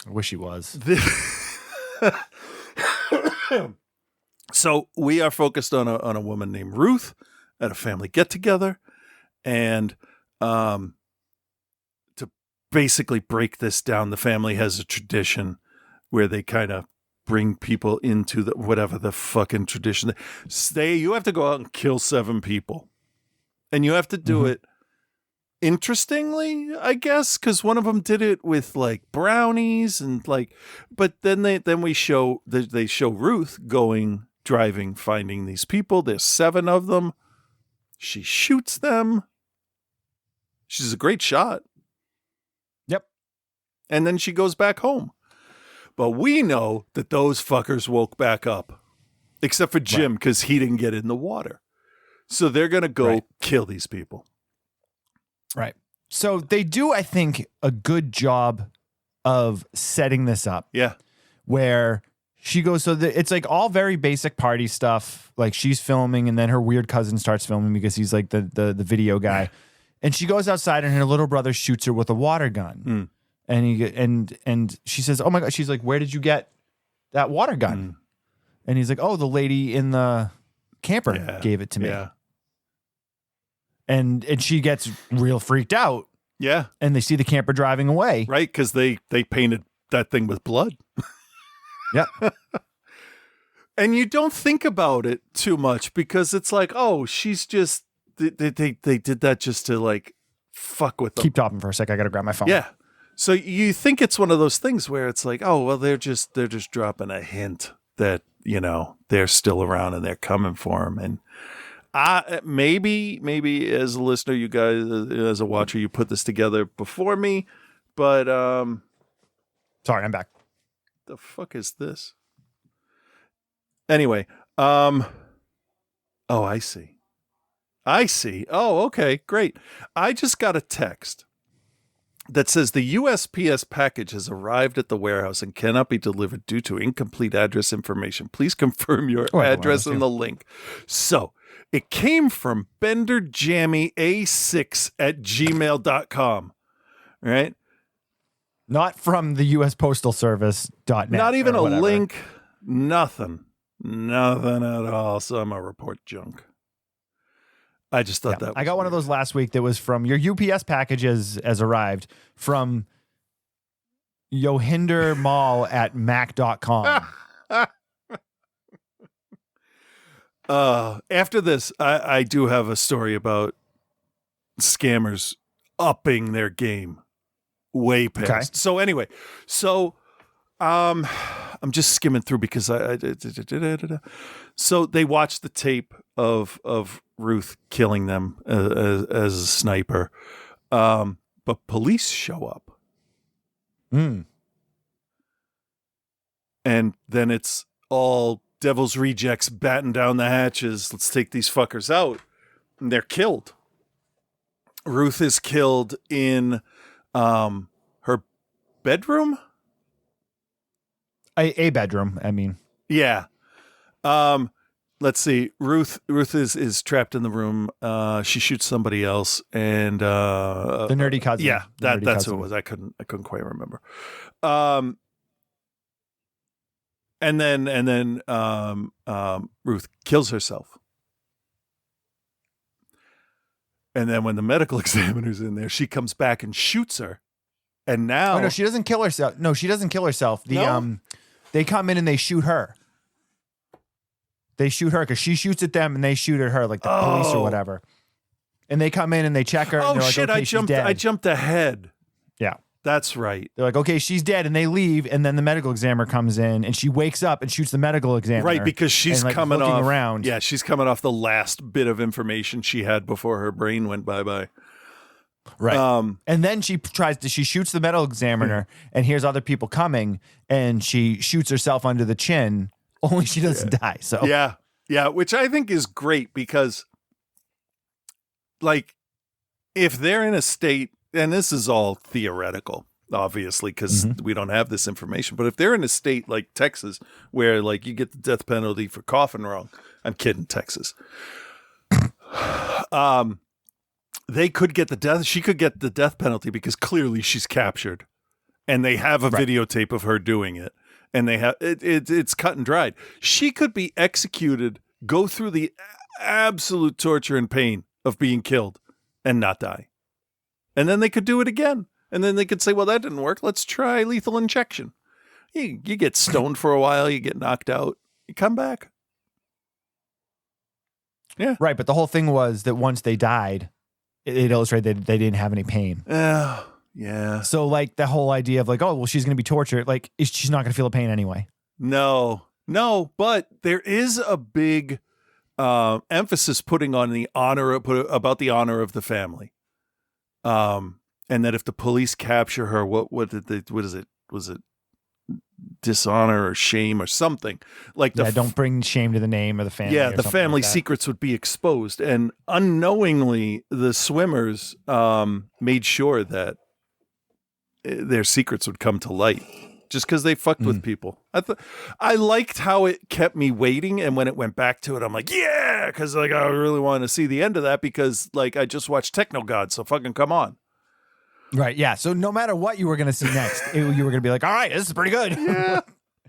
I wish he was. So we are focused on a woman named Ruth at a family get-together, and to basically break this down, the family has a tradition where they kind of bring people into the whatever the fucking tradition. You have to go out and kill 7 people, and you have to do it interestingly, I guess, because one of them did it with like brownies and like, but then they show Ruth driving, finding these people. There's 7 of them. She shoots them. She's a great shot. Yep. And then she goes back home. But we know that those fuckers woke back up, except for Jim, because he didn't get in the water. So they're going to go kill these people. Right. So they do, I think, a good job of setting this up. Yeah. Where she goes, it's like all very basic party stuff. Like she's filming and then her weird cousin starts filming because he's like the video guy. And she goes outside and her little brother shoots her with a water gun. And she says, oh my God, she's like, where did you get that water gun? And he's like, oh, the lady in the camper gave it to me. Yeah. And she gets real freaked out. Yeah. And they see the camper driving away. Right, because they painted that thing with blood. Yeah. And you don't think about it too much because it's like, oh, she's just, they did that just to like fuck with them. Keep talking for a sec. I got to grab my phone. Yeah. So you think it's one of those things where it's like, oh, well, they're just dropping a hint that, they're still around and they're coming for him. And maybe as a listener, you guys, as a watcher, you put this together before me, but sorry, I'm back. The fuck is this? Anyway, oh, I see. Oh, okay, great. I just got a text that says the USPS package has arrived at the warehouse and cannot be delivered due to incomplete address information. Please confirm your address in the link. So it came from benderjammya6@gmail.com, right? Not from the US Postal Service.net. Not even a link, nothing at all. So I'm going to report junk. I just thought that was I got one of those last week that was from your UPS package has arrived from Yohinder Mall at mac.com. After this, I do have a story about scammers upping their game way past. Okay. So anyway, I'm just skimming through because so they watched the tape of Ruth killing them as a sniper, but police show up, and then it's all Devil's Rejects batten down the hatches. Let's take these fuckers out, and they're killed. Ruth is killed in her bedroom. A bedroom. I mean, Yeah. Let's see. Ruth is trapped in the room. She shoots somebody else, and the nerdy cousin. Yeah, The nerdy that's cousin. who it was. I couldn't quite remember. And then Ruth kills herself. And then when the medical examiner's in there, she comes back and shoots her. And now, Oh no, she doesn't kill herself. No, she doesn't kill herself. No? They come in and they shoot her. They shoot her because she shoots at them and they shoot at her, like the police or whatever. And they come in and they check her. Oh and they're shit! Like, okay, I she's dead. jumped ahead. Yeah. That's right. They're like, okay, she's dead, and they leave, and then the medical examiner comes in, and she wakes up and shoots the medical examiner. Right, because she's and, like, coming looking off around. Yeah, she's coming off the last bit of information she had before her brain went bye-bye. Right. And then she shoots the medical examiner and hears other people coming, and she shoots herself under the chin, only she doesn't die. So Yeah, which I think is great because, like, if they're in a state, and this is all theoretical, obviously, because we don't have this information, but if they're in a state like Texas where, like, you get the death penalty for coughing wrong, I'm kidding, Texas. They could get the death. She could get the death penalty because clearly she's captured, and they have a videotape of her doing it, and they have it's cut and dried. She could be executed, go through the absolute torture and pain of being killed, and not die, and then they could do it again, and then they could say, "Well, that didn't work. Let's try lethal injection." You get stoned for a while, you get knocked out, you come back. Yeah, right. But the whole thing was that once they died, it illustrated that they didn't have any pain. Yeah. So, like, the whole idea of, like, oh, well, she's going to be tortured. Like, she's not going to feel the pain anyway. No, but there is a big emphasis putting on the honor about the honor of the family, and that if the police capture her, what is it? Was it dishonor or shame or something? Like, don't bring shame to the name of the family. Yeah, or the something family like that. secrets would be exposed, and unknowingly, the swimmers made sure that their secrets would come to light just because they fucked with people. I liked how it kept me waiting, and when it went back to it, I'm like, yeah, because, like, I really wanted to see the end of that because, like, I just watched Techno God, so fucking come on. Right, yeah. So no matter what you were going to see next, you were going to be like, all right, this is pretty good.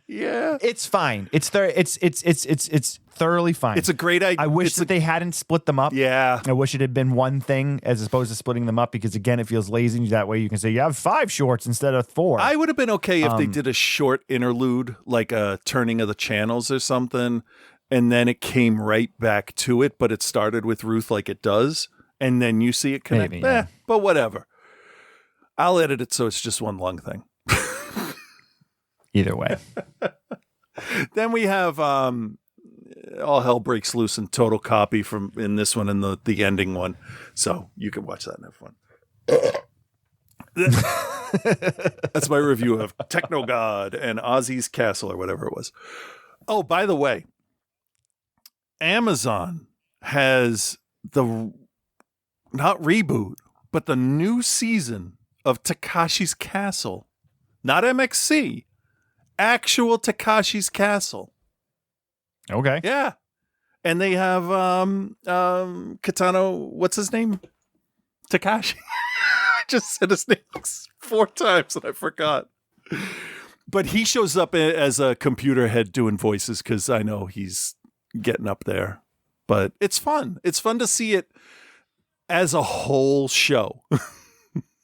Yeah. It's fine. It's thoroughly fine. It's a great idea. I wish that they hadn't split them up. Yeah. I wish it had been one thing as opposed to splitting them up because, again, it feels lazy. That way you can say you have 5 shorts instead of 4. I would have been okay if they did a short interlude, like a turning of the channels or something, and then it came right back to it, but it started with Ruth like it does, and then you see it connect. Maybe, yeah. But whatever. I'll edit it so it's just one long thing. Either way. Then we have all hell breaks loose in total copy from in this one and the ending one. So you can watch that and have fun. That's my review of Techno God and Ozzy's Castle or whatever it was. Oh, by the way, Amazon has the not reboot, but the new season of Takashi's Castle. Not MXC. Actual Takashi's Castle. Okay. Yeah. And they have Kitano, what's his name? Takashi. I just said his name like 4 times and I forgot. But he shows up as a computer head doing voices because I know he's getting up there. But it's fun. It's fun to see it as a whole show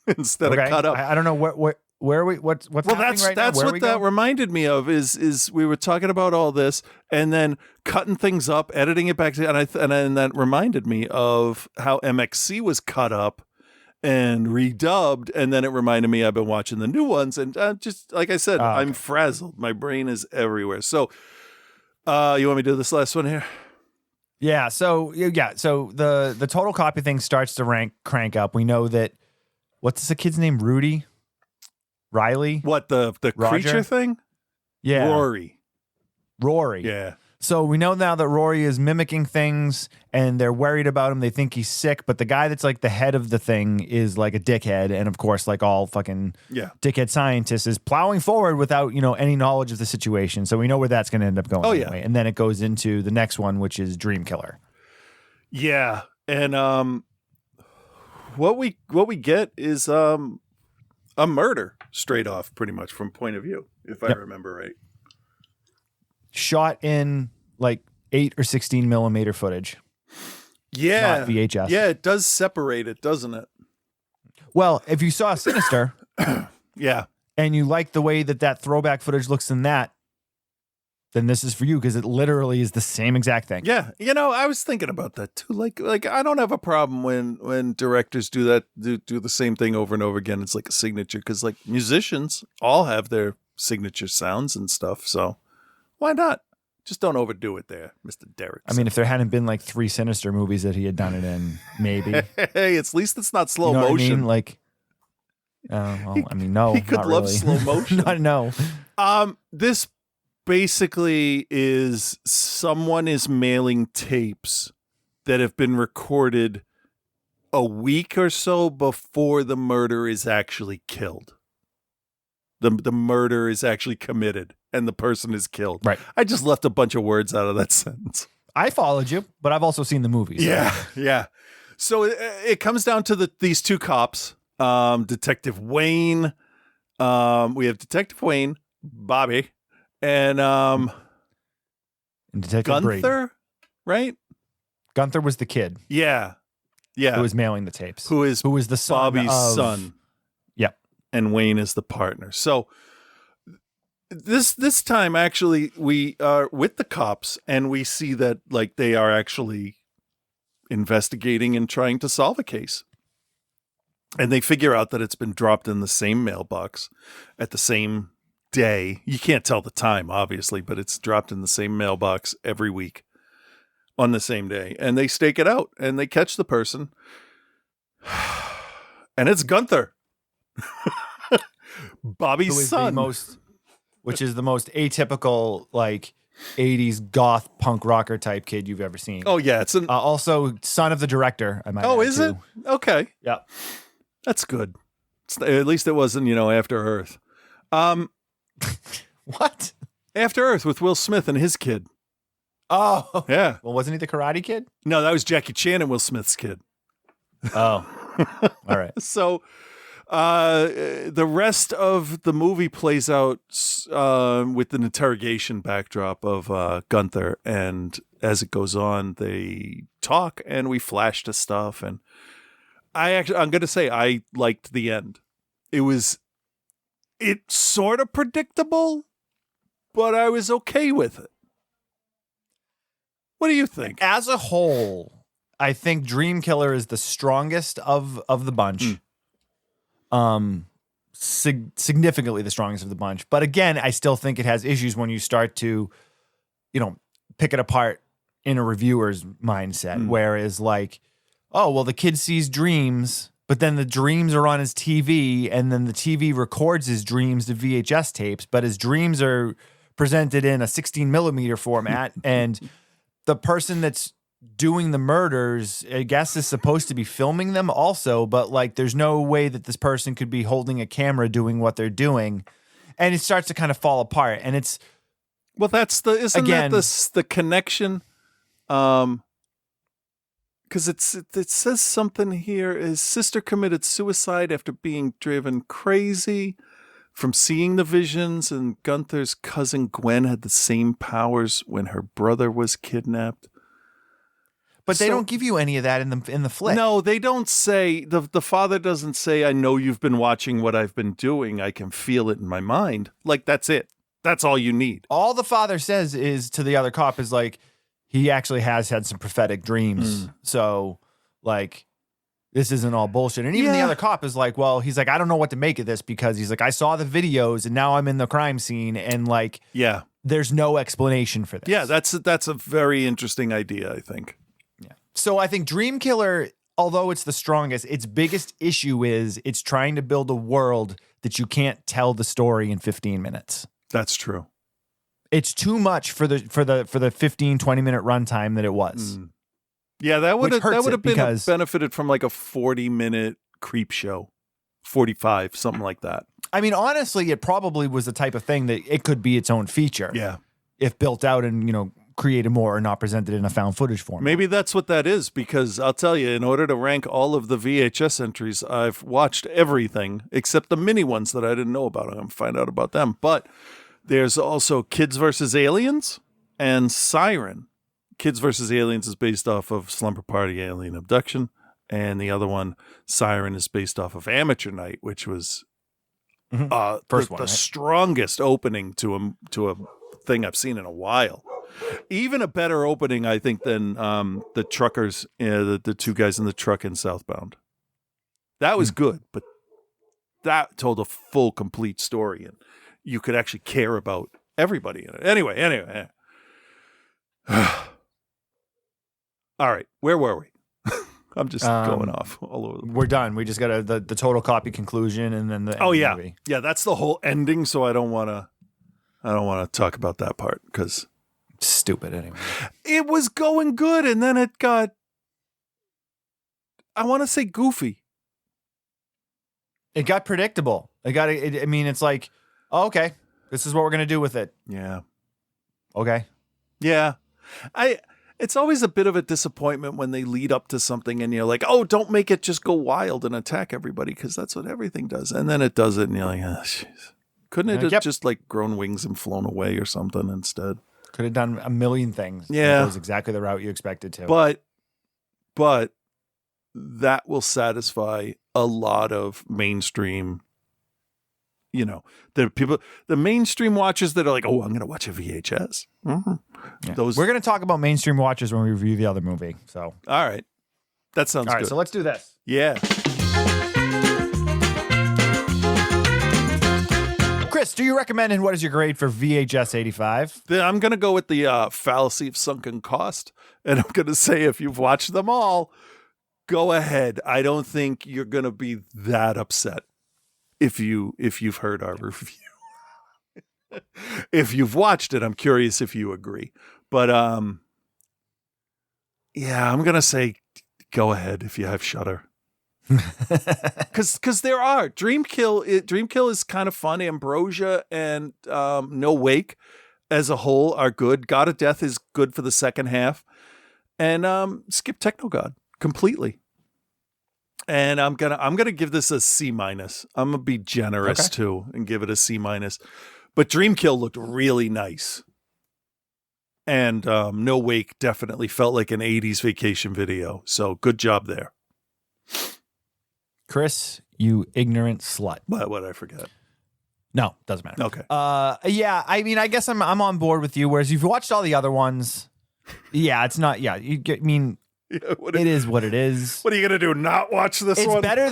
instead of cut up. I don't know where are we? What's Well, happening that's right now? that's Where are what we that going? reminded me of. Is we were talking about all this and then cutting things up, editing it back to, and then that reminded me of how MXC was cut up and redubbed, and then it reminded me I've been watching the new ones, and just like I said, I'm frazzled. My brain is everywhere. So, you want me to do this last one here? Yeah. So the total copy thing starts to crank up. We know that what's the kid's name? Rudy, Riley. What the Roger? creature thing? Yeah, Rory. Yeah. Yeah. So we know now that Rory is mimicking things, and they're worried about him. They think he's sick, but the guy that's like the head of the thing is like a dickhead, and of course, like all fucking dickhead scientists, is plowing forward without any knowledge of the situation. So we know where that's going to end up going. Oh, anyway. And then it goes into the next one, which is Dream Killer. Yeah, and what we get is a murder straight off, pretty much from point of view, if I remember right. Shot in like 8 or 16 millimeter footage. Yeah, not VHS. Yeah, it does separate it, doesn't it? Well, if you saw Sinister, yeah, and you like the way that throwback footage looks in that, then this is for you because it literally is the same exact thing. Yeah, I was thinking about that too. Like I don't have a problem when directors do that, do the same thing over and over again. It's like a signature, because like musicians all have their signature sounds and stuff. So why not? Just don't overdo it there, Mr. Derrick. I mean, if there hadn't been like 3 Sinister movies that he had done it in, maybe. Hey, at least it's not slow motion. What I mean? Like, no, he could not love really. slow motion. No. This basically is someone is mailing tapes that have been recorded a week or so before the murder is actually killed. The murder is actually committed and the person is killed. Right. I just left a bunch of words out of that sentence. I followed you, but I've also seen the movies. Yeah. So it comes down to these two cops, Detective Wayne. We have Detective Wayne, Bobby, and Detective Gunther, Brady. right? Gunther was the kid. Yeah. Who was mailing the tapes. Who is the son Bobby's of... son. Yep. And Wayne is the partner. So this time, actually, we are with the cops, and we see that like they are actually investigating and trying to solve a case. And they figure out that it's been dropped in the same mailbox at the same day. You can't tell the time, obviously, but it's dropped in the same mailbox every week on the same day. And they stake it out, and they catch the person. And it's Gunther. Bobby's son. Which is the most atypical, like, 80s goth punk rocker type kid you've ever seen. Oh, yeah. It's also son of the director, I might add, is it? Okay. Yeah. That's good. At least it wasn't, After Earth. What? After Earth with Will Smith and his kid. Oh. Yeah. Well, wasn't he the Karate Kid? No, that was Jackie Chan and Will Smith's kid. Oh. All right. So the rest of the movie plays out with an interrogation backdrop of Gunther, and as it goes on, they talk and we flash to stuff. And I'm going to say I liked the end. It's sort of predictable, but I was okay with it. What do you think? As a whole, I think Dream Killer is the strongest of the bunch. Significantly the strongest of the bunch. But again, I still think it has issues when you start to, pick it apart in a reviewer's mindset. Whereas like, oh, well, the kid sees dreams, but then the dreams are on his TV, and then the TV records his dreams to VHS tapes, but his dreams are presented in a 16 millimeter format. And the person that's doing the murders, I guess, is supposed to be filming them also, but like there's no way that this person could be holding a camera doing what they're doing. And it starts to kind of fall apart. And it's, well, that's the connection. Because it says something here. His sister committed suicide after being driven crazy from seeing the visions, and Gunther's cousin Gwen had the same powers when her brother was kidnapped. But they So- don't give you any of that in the flick. No, they don't say, the father doesn't say, I know you've been watching what I've been doing. I can feel it in my mind. Like, that's it. That's all you need. All the father says is to the other cop is like, he actually has had some prophetic dreams. So, like, this isn't all bullshit. And even the Yeah. other cop is like, well, he's like, I don't know what to make of this because he's like, I saw the videos and now I'm in the crime scene and like, Yeah. there's no explanation for this. Yeah, that's a very interesting idea, I think. So I think Dream Killer, although it's the strongest, its biggest issue is it's trying to build a world that you can't tell the story in 15 minutes. That's true. It's too much for the 15, 20-minute runtime that it was. Yeah, that would Which hurts have it been because- benefited from like a 40-minute creep show. 45, something like that. I mean, honestly, it probably was the type of thing that it could be its own feature. Yeah. If built out and, created more or not presented in a found footage form. Maybe that's what that is, because I'll tell you, in order to rank all of the VHS entries, I've watched everything except the mini ones that I didn't know about. I'm going to find out about them. But there's also Kids vs. Aliens and Siren. Kids vs. Aliens is based off of Slumber Party Alien Abduction. And the other one, Siren, is based off of Amateur Night, which was First one, the right? strongest opening to a thing I've seen in a while. Even a better opening, I think, than the truckers, the two guys in the truck in Southbound. That was good, but that told a full, complete story, and you could actually care about everybody in it. Anyway. All right, where were we? I'm just going off all over. We're done. We just got the total copy conclusion and then the Oh end yeah, movie. yeah. That's the whole ending. So I don't want to talk about that part because Stupid anyway. it was going good, and then it got, I want to say, goofy. It got predictable. I mean, it's like, oh, okay, this is what we're gonna do with it. Yeah, Okay. yeah. It's always a bit of a disappointment when they lead up to something and you're like, oh, don't make it just go wild and attack everybody, because that's what everything does. And then it does it, and you're like, oh, jeez. Couldn't it have Yep. just like grown wings and flown away or something instead? Could have done a million things. Yeah. It goes exactly the route you expected to. But that will satisfy a lot of mainstream, the mainstream watchers that are like, oh, I'm going to watch a VHS. Mm-hmm. Yeah. Those. We're gonna talk about mainstream watchers when we review the other movie. So All right. That sounds all right, good. so let's do this. Yeah. Chris, do you recommend and what is your grade for VHS 85? Then I'm going to go with the fallacy of sunken cost. And I'm going to say, if you've watched them all, go ahead. I don't think you're going to be that upset if you've heard our review. If you've watched it, I'm curious if you agree. But yeah, I'm going to say go ahead if you have Shudder. Because there are Dream Kill is kind of fun. Ambrosia and No Wake as a whole are good. God of Death is good for the second half, and skip Techno God completely. And I'm gonna give this a C-. I'm gonna be generous too and give it a C-. But Dream Kill looked really nice, and No Wake definitely felt like an 80s vacation video. So good job there. Chris, you ignorant slut. What I forget? No, doesn't matter. Okay. Yeah, I mean, I guess I'm on board with you. Whereas you've watched all the other ones, yeah, it's not. Yeah, it is what it is. What are you gonna do? Not watch this It's one? better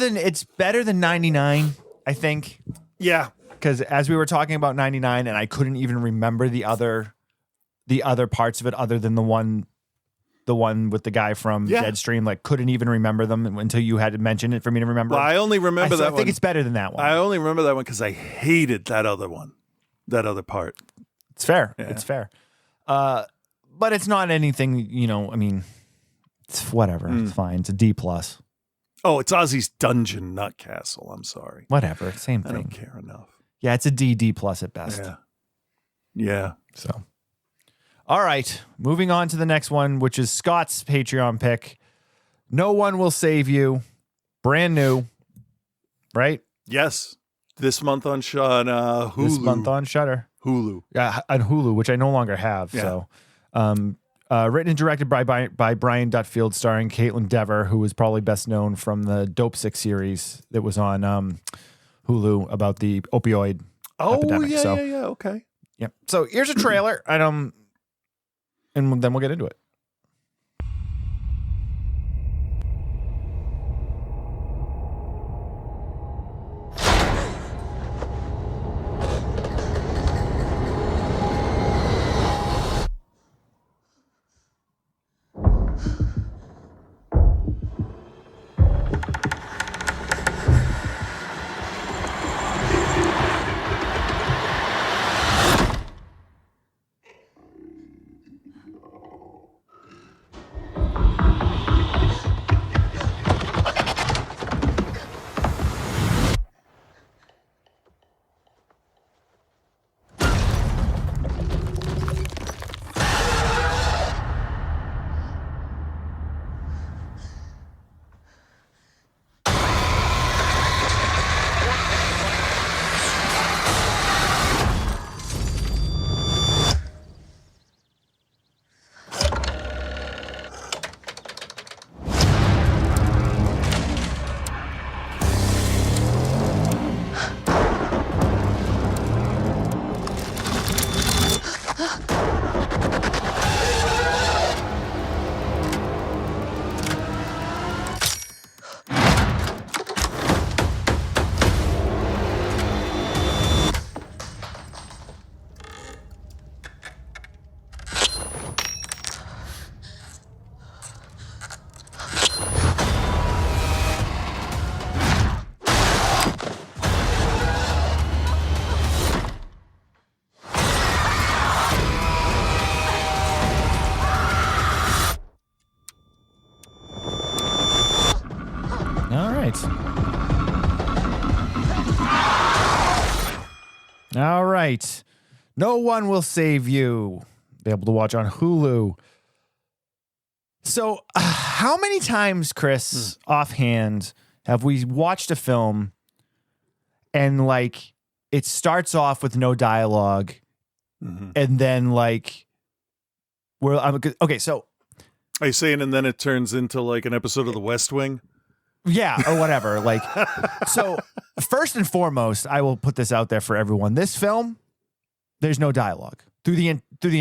than 99, I think. Yeah. Because as we were talking about 99, and I couldn't even remember the other parts of it other than the one with the guy from Deadstream. Like, couldn't even remember them until you had to mention it for me to remember. Well, I only remember that I one. think it's better than that one. I only remember that one because I hated that other one, that other part. It's fair. Yeah. It's fair. But it's not anything, I mean, it's whatever. It's fine. It's a D+. Oh, it's Ozzy's Dungeon, not Castle. I'm sorry. Whatever. Same I thing. don't care enough. Yeah, it's a D+ at best. Yeah. Yeah. So, all right. Moving on to the next one, which is Scott's Patreon pick. No One Will Save You. Brand new. Right? Yes. This month on Hulu. This month on Shudder. Hulu. Yeah, on Hulu, which I no longer have. Yeah. So, Written and directed by Brian Dutfield, starring Caitlin Dever, who was probably best known from the Dope Sick series that was on Hulu about the opioid epidemic. Yeah. Okay. Yeah. So here's a trailer, and then we'll get into it. All right. No One Will Save You. Be able to watch on Hulu. So, how many times, Chris, offhand, have we watched a film and like it starts off with no dialogue, and then like okay, so are you saying, and then it turns into like an episode of The West Wing? Yeah, or whatever. Like, so first and foremost, I will put this out there for everyone. This film, there's no dialogue through the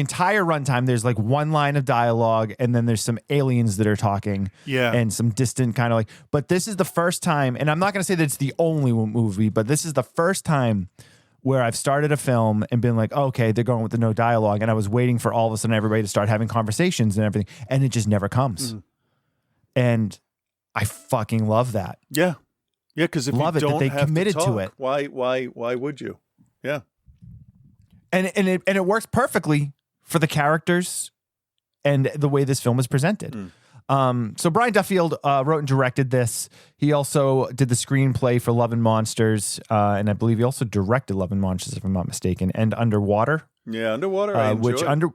entire runtime. There's like one line of dialogue, and then there's some aliens that are talking, and some distant kind of like. But this is the first time, and I'm not going to say that it's the only movie, but this is the first time where I've started a film and been like, okay, they're going with the no dialogue, and I was waiting for all of a sudden everybody to start having conversations and everything, and it just never comes, and I fucking love that. Yeah. Yeah, because if love you don't that they have committed to, talk, to it. Why would you? Yeah. And it works perfectly for the characters and the way this film is presented. So Brian Duffield wrote and directed this. He also did the screenplay for Love and Monsters, and I believe he also directed Love and Monsters, if I'm not mistaken, and Underwater. Yeah, Underwater. I enjoyed.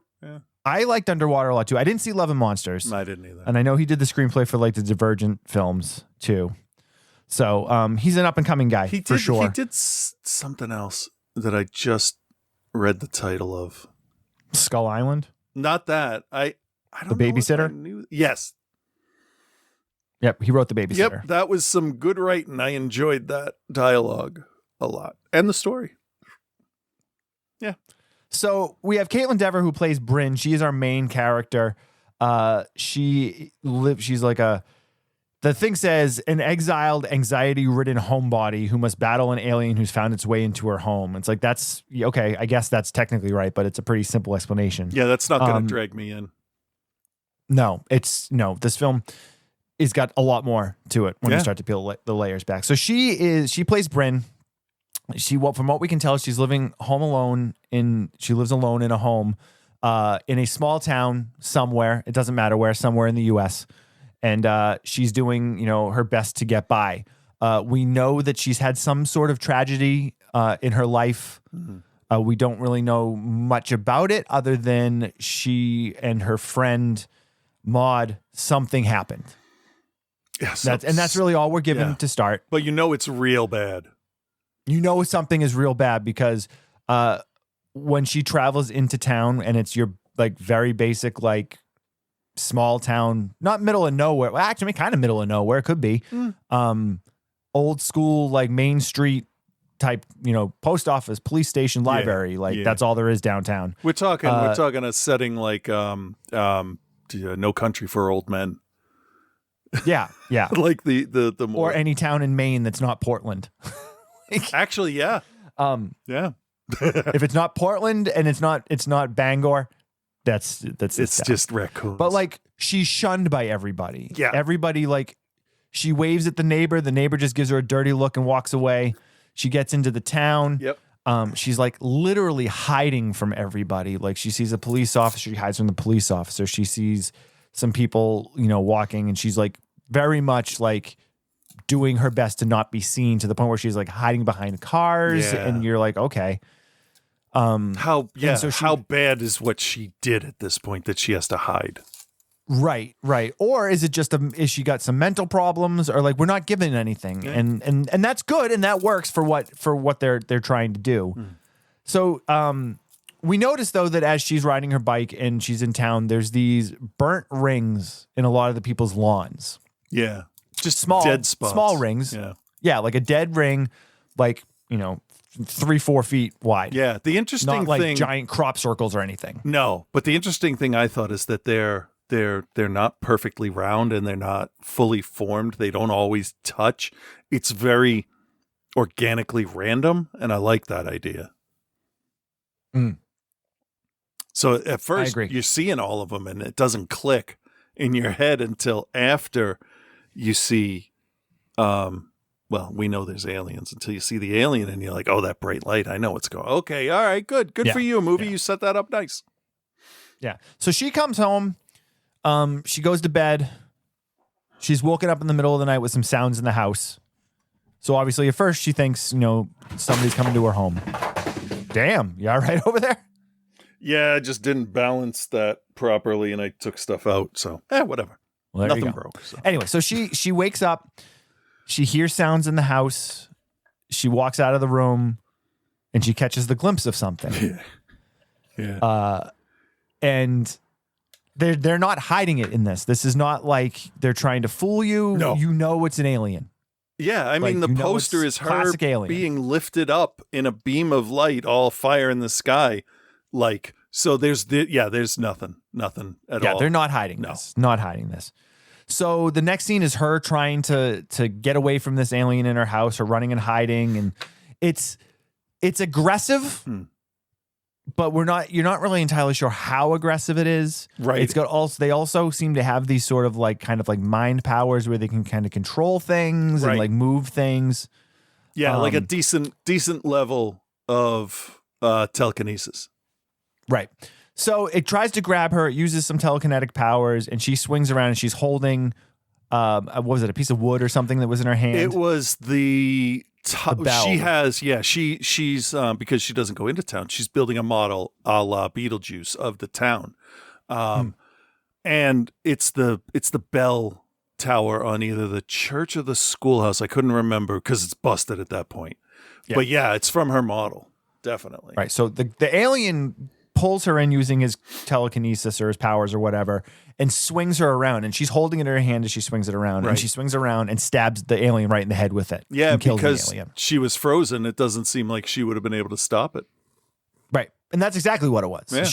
I liked Underwater a lot too. I didn't see Love and Monsters. I didn't either. And I know he did the screenplay for like the Divergent films too. So he's an up and coming guy for sure. He did something else that I just read the title of. Skull Island? Not that. I don't The know if Babysitter? I knew. Yes. Yep, he wrote The Babysitter. Yep, that was some good writing. I enjoyed that dialogue a lot. And the story. Yeah. So we have Caitlin Dever, who plays Bryn. She is our main character. She's like the thing says, an exiled, anxiety-ridden homebody who must battle an alien who's found its way into her home. It's like, that's okay. I guess that's technically right, but it's a pretty simple explanation. Yeah, that's not going to drag me in. No, this film has got a lot more to it when you start to peel the layers back. So she plays Bryn. From what we can tell, she's living she lives alone in a home in a small town somewhere. It doesn't matter where, somewhere in the US. And she's doing, her best to get by. We know that she's had some sort of tragedy in her life. We don't really know much about it other than she and her friend Maud, something happened. Yeah, that's really all we're given to start. But it's real bad. Something is real bad because when she travels into town and it's your like very basic like small town, not middle of nowhere. Well, actually, kind of middle of nowhere. It could be. Old school, like Main Street type, post office, police station, library. That's all there is downtown. We're talking a setting like No Country for Old Men. Yeah. Like the more or any town in Maine that's not Portland. Actually, yeah. Yeah. If it's not Portland and it's not Bangor, that's it's just raccoons. But like she's shunned by everybody. Yeah. Everybody, like, she waves at the neighbor just gives her a dirty look and walks away. She gets into the town. Yep. She's like literally hiding from everybody. Like she sees a police officer, she hides from the police officer. She sees some people, walking, and she's like very much like doing her best to not be seen, to the point where she's like hiding behind cars. Yeah. And you're like, okay. How so bad is what she did at this point that she has to hide? Right. Or is it just is she got some mental problems, or like we're not given anything, Yeah. and that's good, and that works for what they're trying to do. So we notice though that as she's riding her bike and she's in town, there's these burnt rings in a lot of the people's lawns. Yeah, just Small dead spots. small rings. Yeah, like a dead ring, like 3-4 feet wide. Yeah, the interesting not like thing, giant crop circles or anything. No, but the interesting thing I thought is that they're not perfectly round and they're not fully formed. They don't always touch. It's very organically random, and I like that idea. So at first you're seeing all of them and it doesn't click in your head until after you see, we know there's aliens, until you see the alien and you're like, oh, that bright light, I know what's going on. Okay, all right, good for you, movie. Yeah. You set that up nice. Yeah. So she comes home. She goes to bed. She's woken up in the middle of the night with some sounds in the house. So obviously at first she thinks, somebody's coming to her home. Damn, you all right over there? Yeah, I just didn't balance that properly and I took stuff out. So, whatever. Well, nothing broke. So. Anyway, so she wakes up. She hears sounds in the house. She walks out of the room and she catches the glimpse of something. Yeah. And they're not hiding it in this. This is not like they're trying to fool you. No. You know it's an alien. Yeah, I mean, the poster is her being lifted up in a beam of light, all fire in the sky. Like, so there's nothing at all. Yeah, they're not hiding this. Not hiding this. So the next scene is her trying to get away from this alien in her house, or running and hiding, and it's aggressive. But you're not really entirely sure how aggressive it is. Right. It's got they also seem to have these sort of like kind of like mind powers where they can kind of control things and like move things. Yeah, like a decent level of telekinesis. Right. So it tries to grab her, it uses some telekinetic powers, and she swings around and she's holding what was it, a piece of wood or something that was in her hand? It was the bell. She has, she's because she doesn't go into town, she's building a model a la Beetlejuice of the town. And it's the bell tower on either the church or the schoolhouse. I couldn't remember because it's busted at that point. Yeah. But yeah, it's from her model. Definitely. Right. So the alien pulls her in using his telekinesis or his powers or whatever, and swings her around, and she's holding it in her hand as she swings it around, and she swings around and stabs the alien right in the head with it. Yeah, and kills because the alien. She was frozen. It doesn't seem like she would have been able to stop it. Right. And that's exactly what it was. Yeah.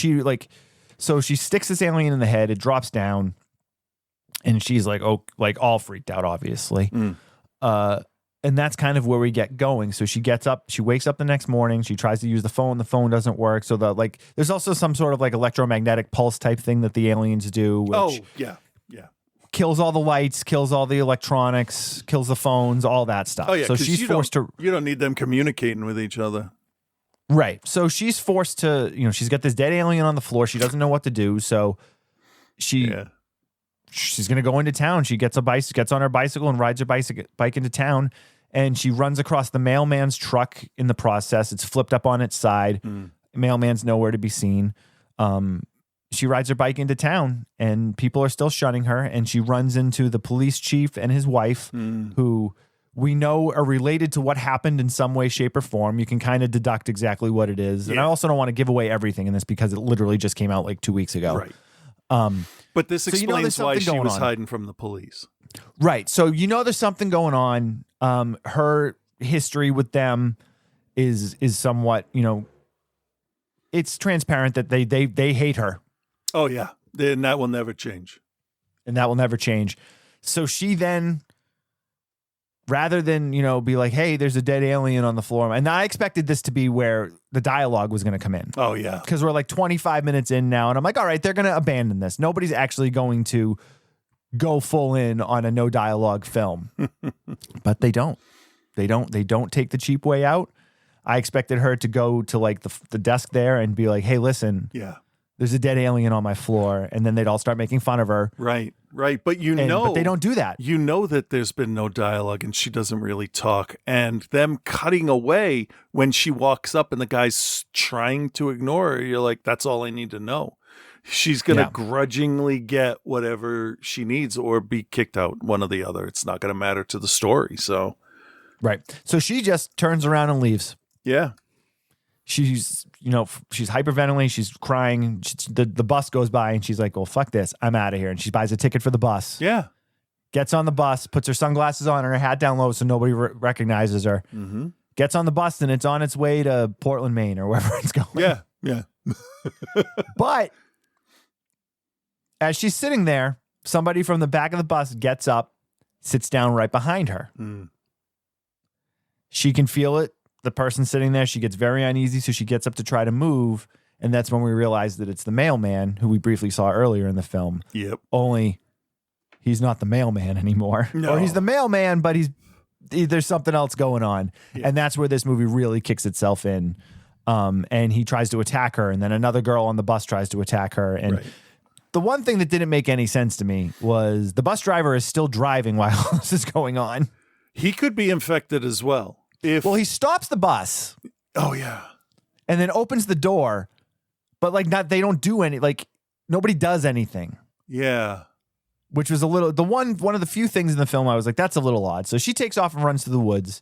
So she sticks this alien in the head, it drops down, and she's like, all freaked out, obviously. And that's kind of where we get going. So she gets up, she wakes up the next morning, she tries to use the phone doesn't work. So there's also some sort of like electromagnetic pulse type thing that the aliens do. Which yeah. kills all the lights, kills all the electronics, kills the phones, all that stuff. Oh yeah. So she's forced to. You don't need them communicating with each other. Right. So she's forced to, she's got this dead alien on the floor. She doesn't know what to do. So she's going to go into town. She gets on her bicycle and rides her bike into town. And she runs across the mailman's truck in the process. It's flipped up on its side. Mailman's nowhere to be seen. She rides her bike into town, and people are still shunning her. And she runs into the police chief and his wife, who we know are related to what happened in some way, shape, or form. You can kind of deduct exactly what it is. And I also don't want to give away everything in this because it literally just came out like 2 weeks ago. But this So you know explains there's why something she going was on. hiding from the police. Right. So there's something going on. Her history with them is somewhat, it's transparent that they hate her, Oh, yeah. And that will never change. and that will never change. So she then, rather than, be like, hey, there's a dead alien on the floor. And I expected this to be where the dialogue was going to come in. Oh, yeah. Because we're like 25 minutes in now. And I'm like, all right, they're going to abandon this. Nobody's actually going to go full in on a no dialogue film. But they don't. They don't take the cheap way out. I expected her to go to like the desk there and be like, hey, listen, Yeah. there's a dead alien on my floor. And then they'd all start making fun of her. Right. But But they don't do that. You know that there's been no dialogue and she doesn't really talk. And them cutting away when she walks up and the guy's trying to ignore her, you're like, that's all I need to know. She's going to grudgingly get whatever she needs or be kicked out, one or the other. It's not going to matter to the story. So, Right. So she just turns around and leaves. yeah. She's hyperventilating. She's crying. The bus goes by and she's like, well, fuck this. I'm out of here. And she buys a ticket for the bus. Yeah. Gets on the bus, puts her sunglasses on and her hat down low so nobody recognizes her. Mm-hmm. Gets on the bus and it's on its way to Portland, Maine or wherever it's going. Yeah. Yeah. But as she's sitting there, somebody from the back of the bus gets up, sits down right behind her. Mm. She can feel it. The person sitting there, she gets very uneasy, so she gets up to try to move. And that's when we realize that it's the mailman who we briefly saw earlier in the film. Yep. Only he's not the mailman anymore. No. Or he's the mailman, but there's something else going on. Yeah. And that's where this movie really kicks itself in. And he tries to attack her, and then another girl on the bus tries to attack her. And Right. the one thing that didn't make any sense to me was the bus driver is still driving while all this is going on. He could be infected as well. Well, he stops the bus Oh, yeah. and then opens the door, but they don't do any, nobody does anything, Yeah. which was one of the few things in the film I was like, that's a little odd. So she takes off and runs to the woods.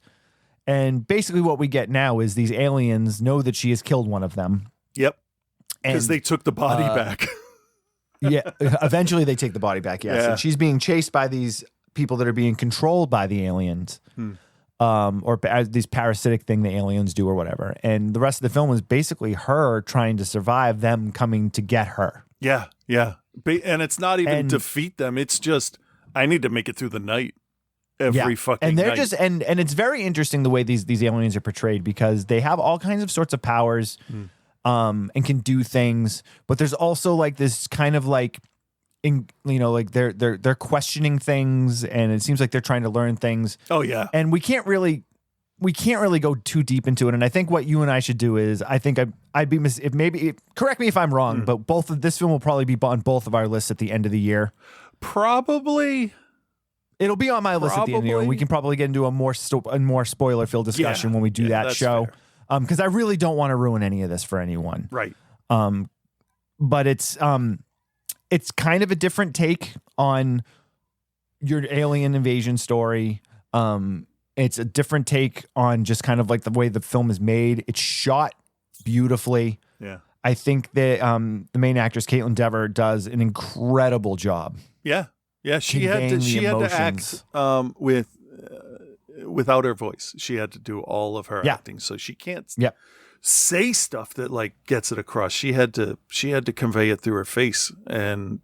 And basically what we get now is these aliens know that she has killed one of them. Yep. Because And they took the body back. yeah, eventually they take the body back. Yes. Yeah. And she's being chased by these people that are being controlled by the aliens. Or these parasitic thing the aliens do or whatever. And the rest of the film is basically her trying to survive them coming to get her. Yeah. Yeah. And it's not even defeat them. It's just, I need to make it through the night. Every fucking and they're night. just and it's very interesting the way these aliens are portrayed because they have all kinds of sorts of powers and can do things, but there's also this kind of they're questioning things, and it seems like they're trying to learn things. Oh yeah. And we can't really go too deep into it. And I think what you and I should do is, I think I'd be correct me if I'm wrong, but this film will probably be on both of our lists at the end of the year. Probably. It'll be on my list at the end of the year, and we can probably get into a more spoiler-filled discussion when we do that that's show. fair. Because I really don't want to ruin any of this for anyone. Right. But it's kind of a different take on your alien invasion story. It's a different take on just kind of the way the film is made. It's shot beautifully. Yeah. I think that the main actress Caitlin Dever does an incredible job. Yeah. Yeah. She had conveying the to act without her voice. She had to do all of her acting, so she can't say stuff that gets it across. She had to convey it through her face, and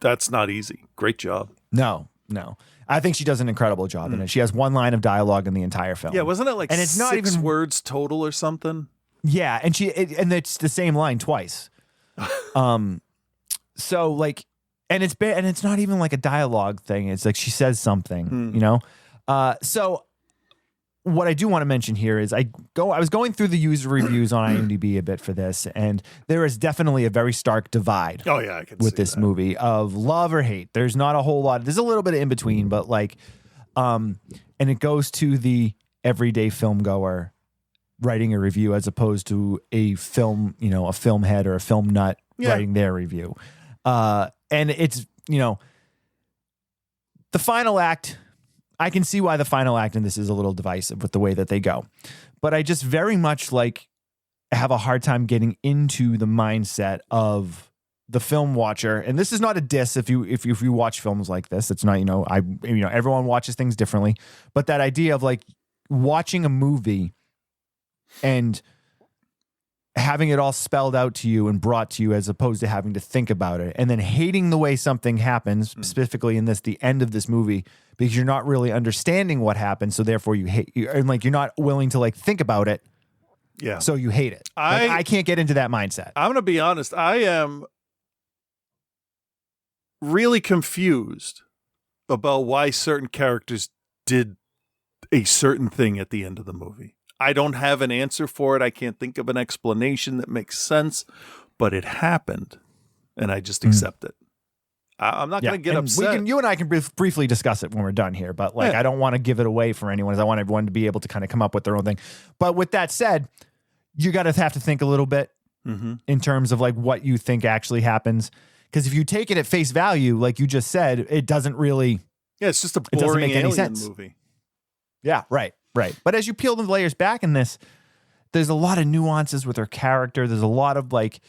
that's not easy. Great job. No. I think she does an incredible job in it. She has one line of dialogue in the entire film. Yeah, wasn't it and it's not 6 even words total or something? Yeah, and and it's the same line twice. So and it's not even a dialogue thing. It's she says something, So what I do want to mention here is I was going through the user reviews on IMDb a bit for this, and there is definitely a very stark divide. Oh yeah, I can with see this that. movie of love or hate. There's not a whole lot. There's a little bit of in between, but and it goes to the everyday film goer writing a review as opposed to a film, a film head or a film nut writing their review. And it's, the final act, I can see why the final act in this is a little divisive with the way that they go. But I just very much have a hard time getting into the mindset of the film watcher, and this is not a diss if you watch films like this. It's not, everyone watches things differently, but that idea of like watching a movie and having it all spelled out to you and brought to you as opposed to having to think about it, and then hating the way something happens, specifically in the end of this movie, because you're not really understanding what happened, so therefore you hate, and like you're not willing to like think about it. Yeah. So you hate it. I can't get into that mindset. I'm going to be honest. I am really confused about why certain characters did a certain thing at the end of the movie. I don't have an answer for it. I can't think of an explanation that makes sense, but it happened, and I just accept it. I'm not going to get upset. You and I can briefly discuss it when we're done here, but like, I don't want to give it away for anyone, as I want everyone to be able to kind of come up with their own thing. But with that said, you got to have to think a little bit in terms of like what you think actually happens. Because if you take it at face value, like you just said, it doesn't really. Yeah, it's just a boring alien movie. Yeah, right. But as you peel the layers back in this, there's a lot of nuances with her character. There's a lot of like,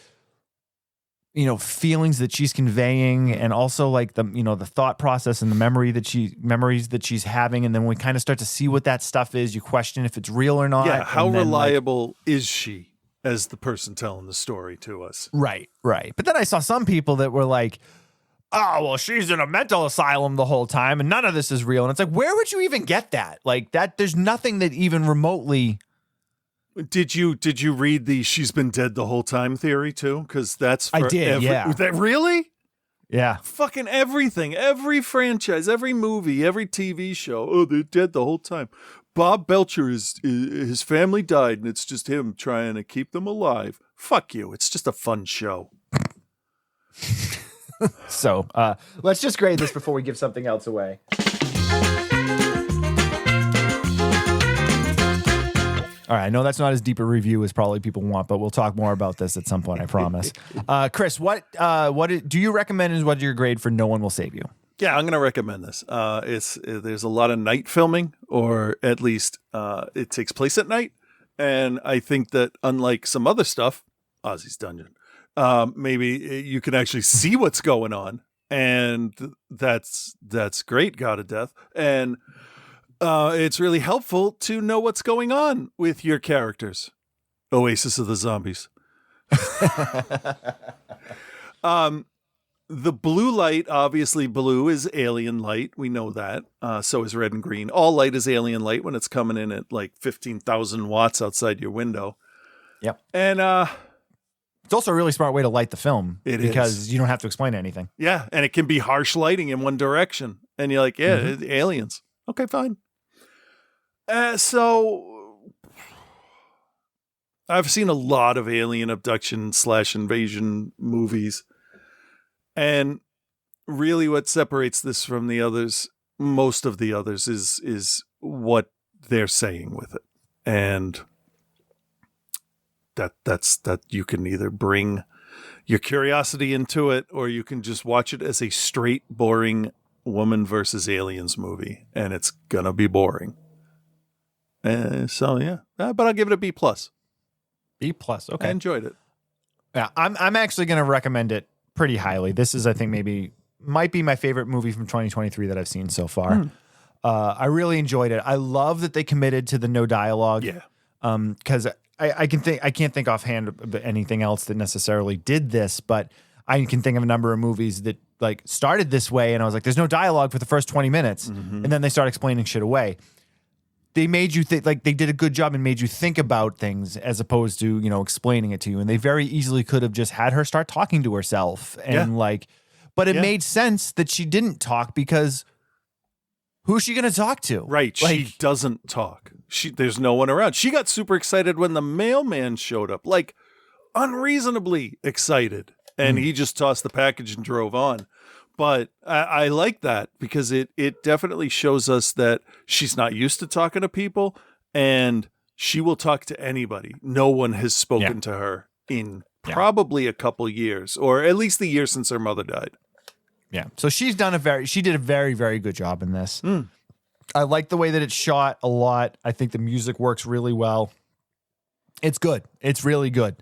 feelings that she's conveying, and also like the thought process and the memories that she's having. And then when we kind of start to see what that stuff is, you question if it's real or not. Yeah, how reliable is she as the person telling the story to us? Right. But then I saw some people that were like, oh, well, she's in a mental asylum the whole time and none of this is real. And it's like, where would you even get that? Like that, there's nothing that even remotely. Did you read the "she's been dead the whole time" theory too? Because that's for I did. Yeah. That really? Yeah. Fucking everything, every franchise, every movie, every TV show. Oh, they're dead the whole time. Bob Belcher his family died, and it's just him trying to keep them alive. Fuck you. It's just a fun show. So let's just grade this before we give something else away. All right, I know that's not as deep a review as probably people want, but we'll talk more about this at some point, I promise. Chris, what do you recommend is what your grade for No One Will Save You? Yeah, I'm going to recommend this. There's a lot of night filming, or at least it takes place at night. And I think that unlike some other stuff, Ozzy's Dungeon, maybe you can actually see what's going on. And that's great, God of Death. And it's really helpful to know what's going on with your characters. Oasis of the Zombies. The blue light, obviously blue is alien light. We know that. So is red and green. All light is alien light when it's coming in at like 15,000 watts outside your window. Yep. And it's also a really smart way to light the film. Because is. You don't have to explain anything. Yeah, and it can be harsh lighting in one direction. And you're like, yeah, aliens. Okay, fine. So I've seen a lot of alien abduction / invasion movies. And really what separates this from the others, most of the others, is what they're saying with it. And that's you can either bring your curiosity into it, or you can just watch it as a straight, boring woman versus aliens movie. And it's going to be boring. So, yeah. But I'll give it a B+. B+, okay. I enjoyed it. Yeah, I'm actually going to recommend it pretty highly. This is, I think, might be my favorite movie from 2023 that I've seen so far. I really enjoyed it. I love that they committed to the no dialogue. Yeah. Because I can't think offhand of anything else that necessarily did this, but I can think of a number of movies that like started this way, and I was like, there's no dialogue for the first 20 minutes, and then they start explaining shit away. They made you think, like they did a good job and made you think about things as opposed to, explaining it to you. And they very easily could have just had her start talking to herself and but it made sense that she didn't talk, because who's she going to talk to? Right. She doesn't talk. There's no one around. She got super excited when the mailman showed up, like unreasonably excited. And he just tossed the package and drove on. But I like that, because it definitely shows us that she's not used to talking to people, and she will talk to anybody. No one has spoken to her in probably a couple years, or at least the year since her mother died. Yeah. So she did a very, very good job in this. I like the way that it's shot a lot. I think the music works really well. It's good. It's really good.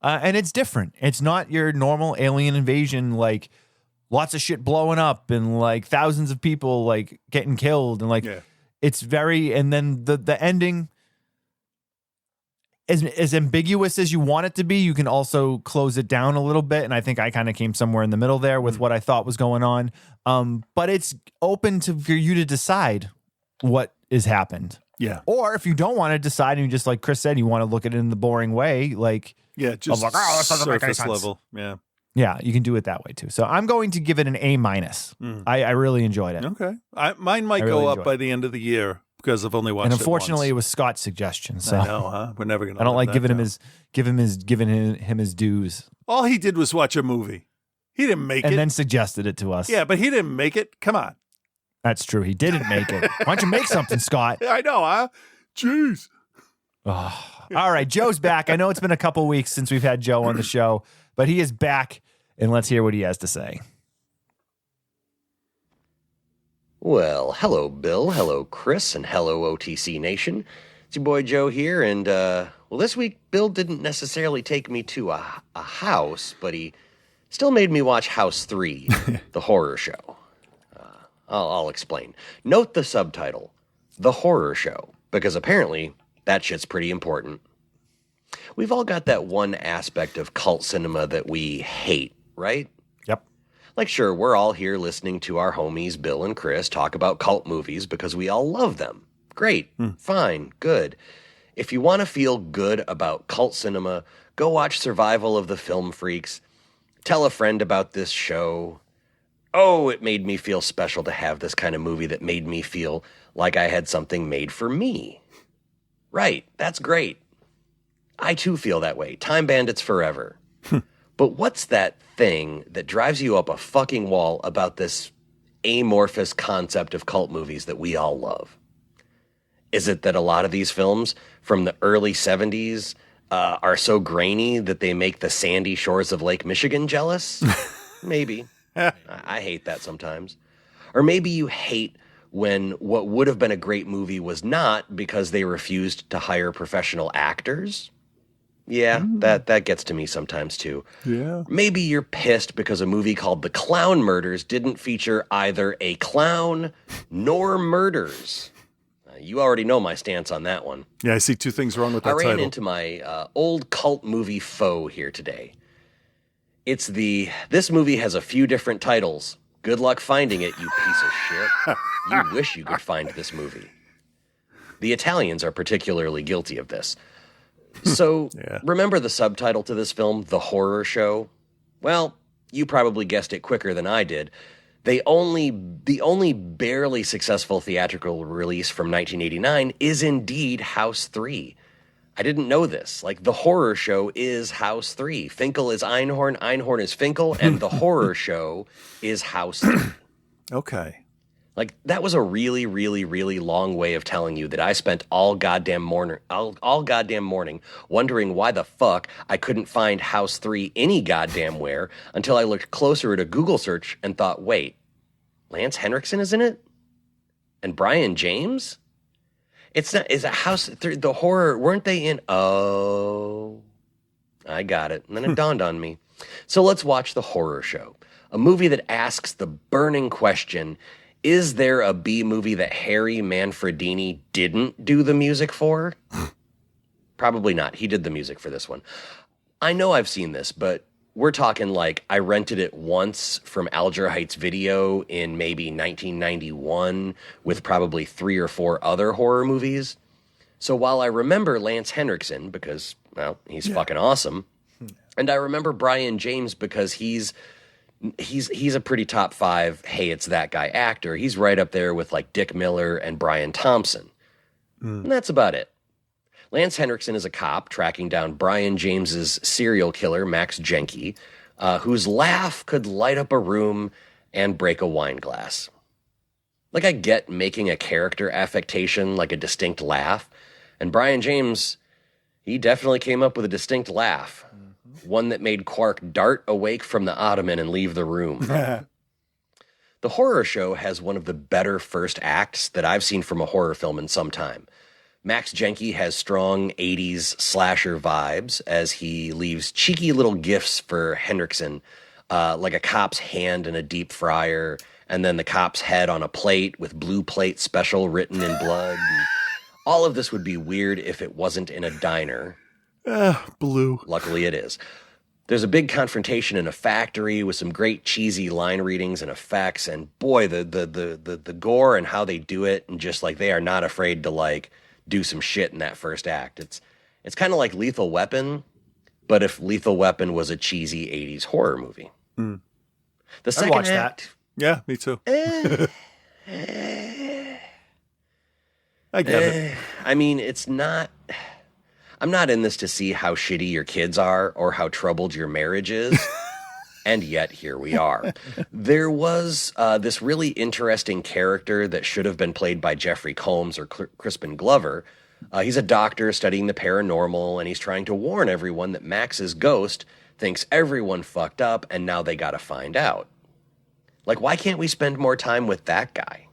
And it's different. It's not your normal alien invasion, like lots of shit blowing up and like thousands of people like getting killed. And like, it's very, and then the ending, as ambiguous as you want it to be, you can also close it down a little bit. And I think I kind of came somewhere in the middle there with what I thought was going on. But it's open for you to decide what has happened. Yeah. Or if you don't want to decide and you just, like Chris said, you want to look at it in the boring way, like, just like, oh, this doesn't make any surface sense. level. Yeah. Yeah, you can do it that way too. So I'm going to give it an A-. I really enjoyed it. Okay. Mine might really go up enjoyed by the end of the year because I've only watched And it unfortunately, it once. was Scott's suggestion. So I know, huh? We're never going to I don't like giving him his dues. All he did was watch a movie. He didn't make it. And then suggested it to us. Yeah, but he didn't make it. Come on. That's true. He didn't make it. Why don't you make something, Scott? I know, huh? Jeez. Oh. All right, Joe's back. I know it's been a couple weeks since we've had Joe on the show, but he is back, and let's hear what he has to say. Well, hello, Bill. Hello, Chris, and hello, OTC Nation. It's your boy Joe here, and, well, this week, Bill didn't necessarily take me to a house, but he still made me watch House 3, the horror show. I'll explain. Note the subtitle, The Horror Show, because apparently that shit's pretty important. We've all got that one aspect of cult cinema that we hate, right? Yep. Like, sure, we're all here listening to our homies, Bill and Chris, talk about cult movies because we all love them. Great, fine, good. If you want to feel good about cult cinema, go watch Survival of the Film Freaks. Tell a friend about this show. Oh, it made me feel special to have this kind of movie that made me feel like I had something made for me. Right, that's great. I too feel that way. Time Bandits forever. But what's that thing that drives you up a fucking wall about this amorphous concept of cult movies that we all love? Is it that a lot of these films from the early 70s are so grainy that they make the sandy shores of Lake Michigan jealous? Maybe. I hate that sometimes. Or maybe you hate when what would have been a great movie was not because they refused to hire professional actors. Yeah, that gets to me sometimes too. Yeah. Maybe you're pissed because a movie called The Clown Murders didn't feature either a clown nor murders. You already know my stance on that one. Yeah, I see two things wrong with that I ran title. into my old cult movie foe here today. This movie has a few different titles. Good luck finding it, you piece of shit. You wish you could find this movie. The Italians are particularly guilty of this. So, Remember the subtitle to this film, The Horror Show? Well, you probably guessed it quicker than I did. The only barely successful theatrical release from 1989 is indeed House 3. I didn't know this. Like, The Horror Show is House 3. Finkel is Einhorn, Einhorn is Finkel, and The Horror Show is House 3. Okay. Like, that was a really, really, really long way of telling you that I spent all goddamn morning wondering why the fuck I couldn't find House 3 any goddamn where until I looked closer at a Google search and thought, wait, Lance Henriksen is in it? And Brian James? It's not, is a House 3, the horror, weren't they in? Oh, I got it. And then it dawned on me. So let's watch The Horror Show, a movie that asks the burning question, is there a B movie that Harry Manfredini didn't do the music for? Probably not. He did the music for this one. I know I've seen this, but we're talking like I rented it once from Alger Heights Video in maybe 1991 with probably 3 or 4 other horror movies. So while I remember Lance Henriksen because, well, he's fucking awesome, and I remember Brian James because he's a pretty top 5, hey, it's that guy actor. He's right up there with like Dick Miller and Brian Thompson. And that's about it. Lance Henriksen is a cop tracking down Brian James's serial killer, Max Jenke, whose laugh could light up a room and break a wine glass. Like, I get making a character affectation like a distinct laugh, and Brian James, he definitely came up with a distinct laugh. One that made Quark dart awake from the ottoman and leave the room. The Horror Show has one of the better first acts that I've seen from a horror film in some time. Max Jenke has strong 80s slasher vibes as he leaves cheeky little gifts for Henriksen, like a cop's hand in a deep fryer, and then the cop's head on a plate with blue plate special written in blood. And all of this would be weird if it wasn't in a diner. Blue. Luckily it is. There's a big confrontation in a factory with some great cheesy line readings and effects, and boy, the gore and how they do it, and just like they are not afraid to like do some shit in that first act. It's kind of like Lethal Weapon, but if Lethal Weapon was a cheesy 80s horror movie. Mm. The second act, yeah, me too. I get it. I mean, I'm not in this to see how shitty your kids are or how troubled your marriage is. And yet here we are. There was this really interesting character that should have been played by Jeffrey Combs or Crispin Glover. He's a doctor studying the paranormal, and he's trying to warn everyone that Max's ghost thinks everyone fucked up, and now they gotta find out. Like, why can't we spend more time with that guy?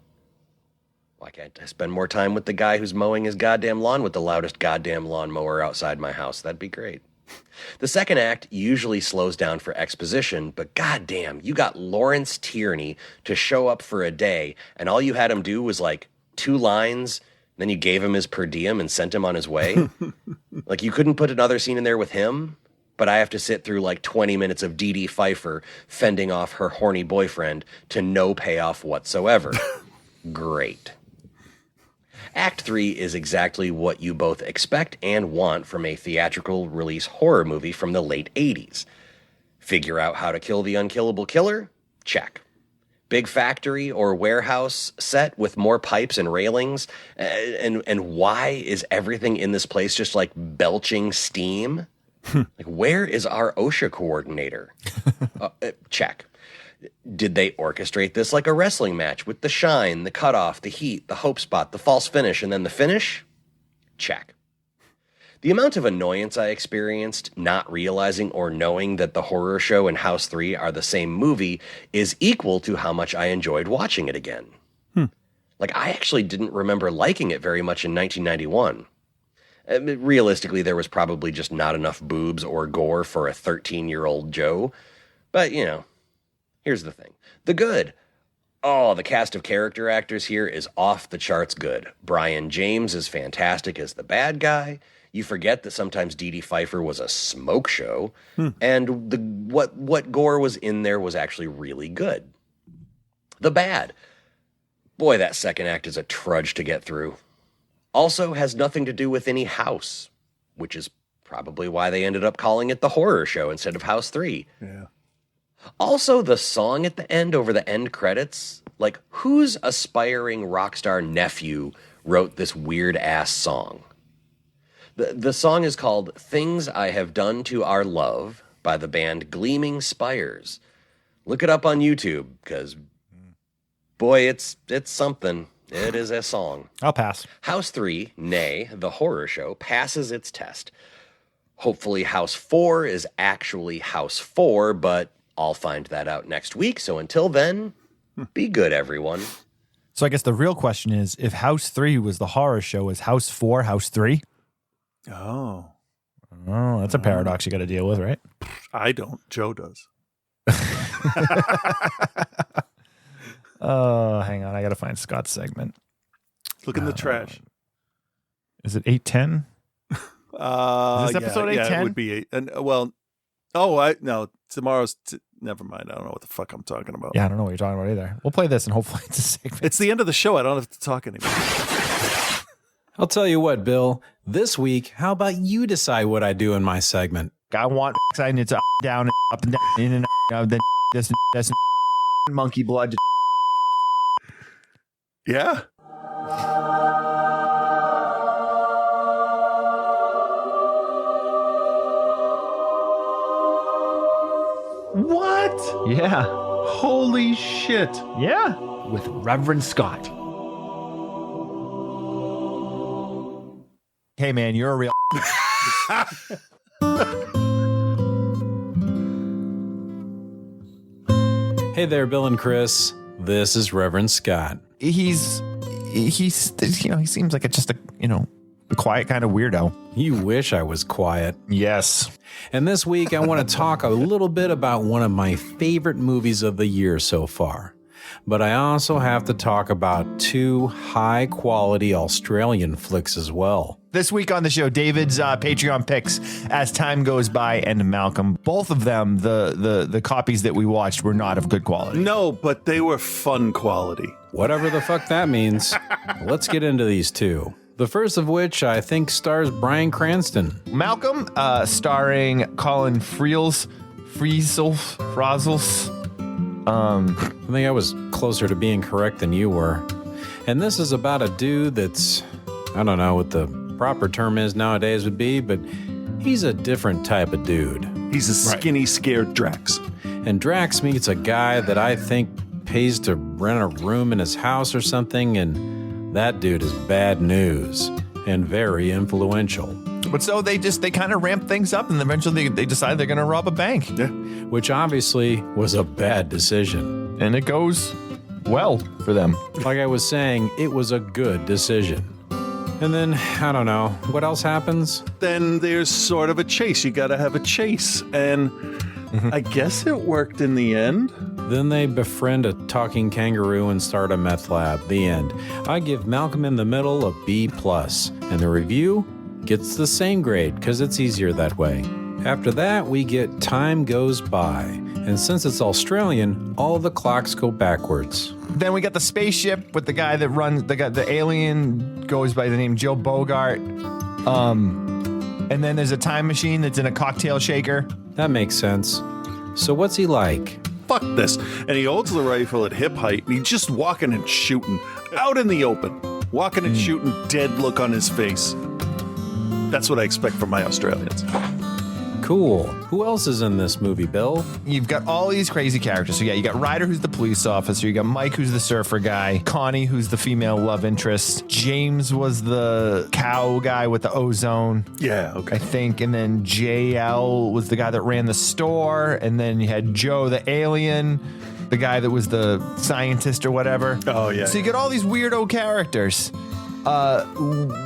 Why can't I spend more time with the guy who's mowing his goddamn lawn with the loudest goddamn lawnmower outside my house? That'd be great. The second act usually slows down for exposition, but goddamn, you got Lawrence Tierney to show up for a day, and all you had him do was like 2 lines, then you gave him his per diem and sent him on his way. Like, you couldn't put another scene in there with him, but I have to sit through like 20 minutes of Dee Dee Pfeiffer fending off her horny boyfriend to no payoff whatsoever. Great. Act 3 is exactly what you both expect and want from a theatrical release horror movie from the late 80s. Figure out how to kill the unkillable killer? Check. Big factory or warehouse set with more pipes and railings? And why is everything in this place just like belching steam? Like, where is our OSHA coordinator? Check. Did they orchestrate this like a wrestling match with the shine, the cutoff, the heat, the hope spot, the false finish, and then the finish? Check. The amount of annoyance I experienced not realizing or knowing that The Horror Show and House 3 are the same movie is equal to how much I enjoyed watching it again. Like, I actually didn't remember liking it very much in 1991. Realistically, there was probably just not enough boobs or gore for a 13-year-old Joe. But, you know, here's the thing. The good. Oh, the cast of character actors here is off the charts good. Brian James is fantastic as the bad guy. You forget that sometimes Dee Dee Pfeiffer was a smoke show. And what gore was in there was actually really good. The bad. Boy, that second act is a trudge to get through. Also has nothing to do with any house, which is probably why they ended up calling it The Horror Show instead of House 3. Yeah. Also, the song at the end over the end credits, like, whose aspiring rock star nephew wrote this weird-ass song? The song is called Things I Have Done to Our Love by the band Gleaming Spires. Look it up on YouTube, because, boy, it's something. It is a song. I'll pass. House 3, nay, The Horror Show, passes its test. Hopefully House 4 is actually House 4, but I'll find that out next week. So until then, be good, everyone. So I guess the real question is, if House 3 was The Horror Show, is House 4 House 3? Oh, that's a paradox you got to deal with, right? I don't. Joe does. Oh, hang on. I got to find Scott's segment. Look in the trash. Is it 810? Is this episode 810? Yeah, it would be 8. And no, tomorrow's. Never mind. I don't know what the fuck I'm talking about. Yeah, I don't know what you're talking about either. We'll play this and hopefully it's a segment. It's the end of the show. I don't have to talk anymore. I'll tell you what, Bill. This week, how about you decide what I do in my segment? I want I need to down and up and down, in and out, then this and monkey blood. Yeah. What? Yeah. Holy shit. Yeah. With Reverend Scott. Hey, man, you're a real. Hey there, Bill and Chris. This is Reverend Scott. He seems like just a the quiet kind of weirdo. You wish I was quiet. Yes. And this week, I want to talk a little bit about one of my favorite movies of the year so far. But I also have to talk about 2 high-quality Australian flicks as well. This week on the show, David's Patreon picks As Time Goes By and Malcolm. Both of them, the copies that we watched, were not of good quality. No, but they were fun quality. Whatever the fuck that means. Let's get into these 2. The first of which I think stars Bryan Cranston. Malcolm, starring Colin Frizzles. I think I was closer to being correct than you were. And this is about a dude that's, I don't know what the proper term is nowadays would be, but he's a different type of dude. He's a skinny, scared Drax. And Drax meets a guy that I think pays to rent a room in his house or something, and that dude is bad news and very influential. But so they kind of ramp things up, and eventually they decide they're going to rob a bank. Yeah. Which obviously was a bad decision. And it goes well for them. Like I was saying, it was a good decision. And then, I don't know, what else happens? Then there's sort of a chase. You got to have a chase. And I guess it worked in the end. Then they befriend a talking kangaroo and start a meth lab. The end. I give Malcolm in the Middle a B+. And the review gets the same grade because it's easier that way. After that, we get Time Goes By. And since it's Australian, all the clocks go backwards. Then we got the spaceship with the guy that runs, the alien goes by the name Joe Bogart. And then there's a time machine that's in a cocktail shaker. That makes sense. So what's he like? Fuck this. And he holds the rifle at hip height, and he's just walking and shooting out in the open. Walking and shooting, dead look on his face. That's what I expect from my Australians. Cool. Who else is in this movie, Bill? You've got all these crazy characters. So yeah, you got Ryder, who's the police officer. You got Mike, who's the surfer guy. Connie, who's the female love interest. James was the cow guy with the ozone. Yeah, okay. I think. And then JL was the guy that ran the store. And then you had Joe, the alien, the guy that was the scientist or whatever. Oh, yeah. So you get all these weirdo characters.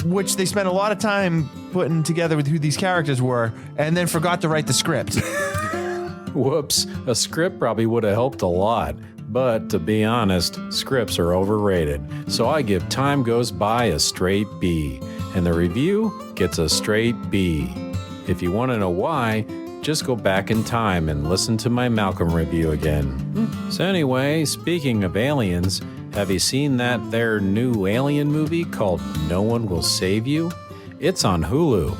Which they spent a lot of time putting together with who these characters were, and then forgot to write the script. Whoops, a script probably would have helped a lot. But to be honest, scripts are overrated. So I give Time Goes By a straight B, and the review gets a straight B. If you want to know why, just go back in time and listen to my Malcolm review again. So anyway, speaking of aliens, have you seen that there new alien movie called No One Will Save You? It's on Hulu.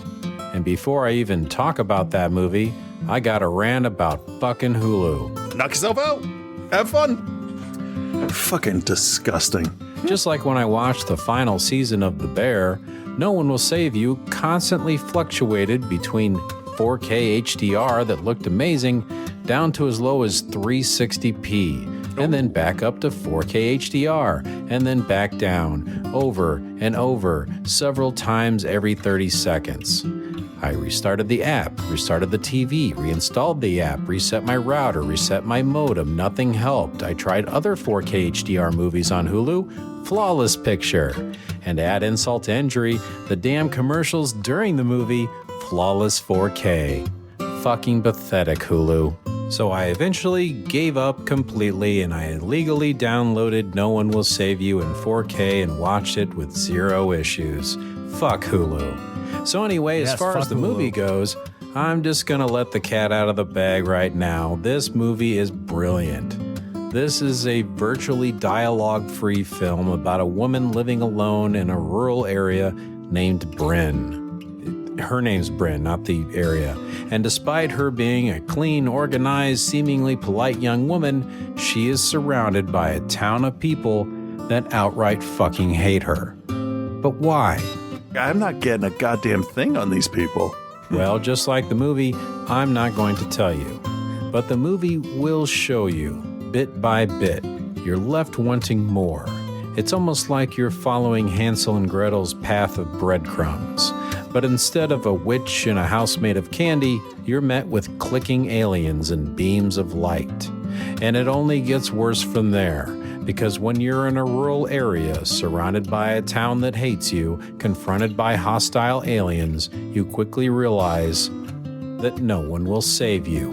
And before I even talk about that movie, I got a rant about fucking Hulu. Knock yourself out. Have fun. Fucking disgusting. Just like when I watched the final season of The Bear, No One Will Save You constantly fluctuated between 4K HDR that looked amazing down to as low as 360p. And then back up to 4K HDR, and then back down, over and over, several times every 30 seconds. I restarted the app, restarted the TV, reinstalled the app, reset my router, reset my modem. Nothing helped. I tried other 4K HDR movies on Hulu, flawless picture. And to add insult to injury, the damn commercials during the movie, flawless 4K. Fucking pathetic, Hulu. So I eventually gave up completely, and I illegally downloaded No One Will Save You in 4K and watched it with 0 issues. Fuck Hulu. So anyway, as far as the movie goes, I'm just gonna let the cat out of the bag right now. This movie is brilliant. This is a virtually dialogue-free film about a woman living alone in a rural area named Bryn. Her name's Bryn, not the area. And despite her being a clean, organized, seemingly polite young woman, she is surrounded by a town of people that outright fucking hate her. But why? I'm not getting a goddamn thing on these people. Well, just like the movie, I'm not going to tell you. But the movie will show you, bit by bit. You're left wanting more. It's almost like you're following Hansel and Gretel's path of breadcrumbs. But instead of a witch in a house made of candy, you're met with clicking aliens and beams of light. And it only gets worse from there, Because when you're in a rural area, surrounded by a town that hates you, confronted by hostile aliens, you quickly realize that no one will save you.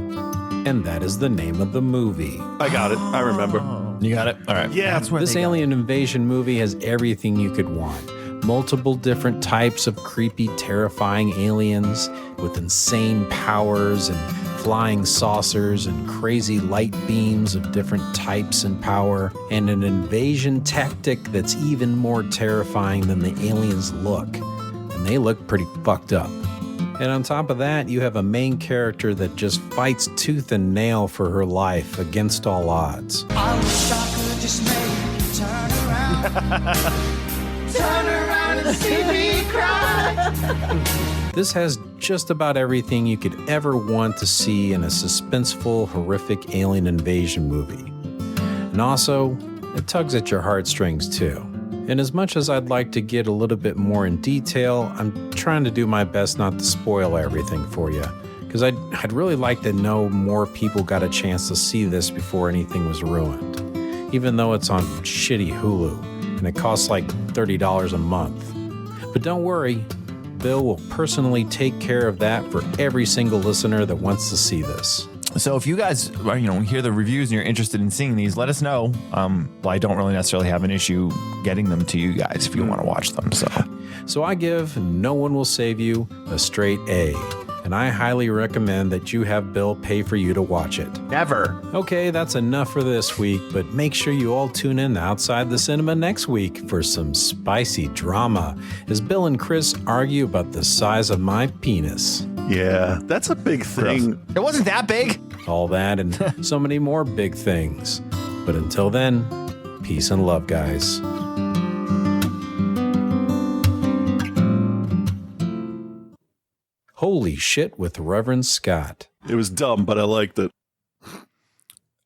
And that is the name of the movie. I got it. I remember. You got it? All right. Yeah. That's where This alien invasion movie has everything you could want. Multiple different types of creepy, terrifying aliens with insane powers and flying saucers and crazy light beams of different types and power, and an invasion tactic that's even more terrifying than the aliens look. And they look pretty fucked up. And on top of that, you have a main character that just fights tooth and nail for her life against all odds. I wish I could just make you turn around. Turn around and see me cry. This has just about everything you could ever want to see in a suspenseful, horrific alien invasion movie. And also, it tugs at your heartstrings too. And as much as I'd like to get a little bit more in detail, I'm trying to do my best not to spoil everything for you. Because I'd really like to know more people got a chance to see this before anything was ruined. Even though it's on shitty Hulu, and it costs like $30 a month. But don't worry, Bill will personally take care of that for every single listener that wants to see this. So if you guys, hear the reviews and you're interested in seeing these, let us know. I don't really necessarily have an issue getting them to you guys if you want to watch them. So I give No One Will Save You a straight A. And I highly recommend that you have Bill pay for you to watch it. Never. Okay, that's enough for this week, but make sure you all tune in Outside the Cinema next week for some spicy drama as Bill and Chris argue about the size of my penis. Yeah, that's a big thing. Gross. It wasn't that big. All that and so many more big things. But until then, peace and love, guys. Holy shit with Reverend Scott. It was dumb, but I liked it.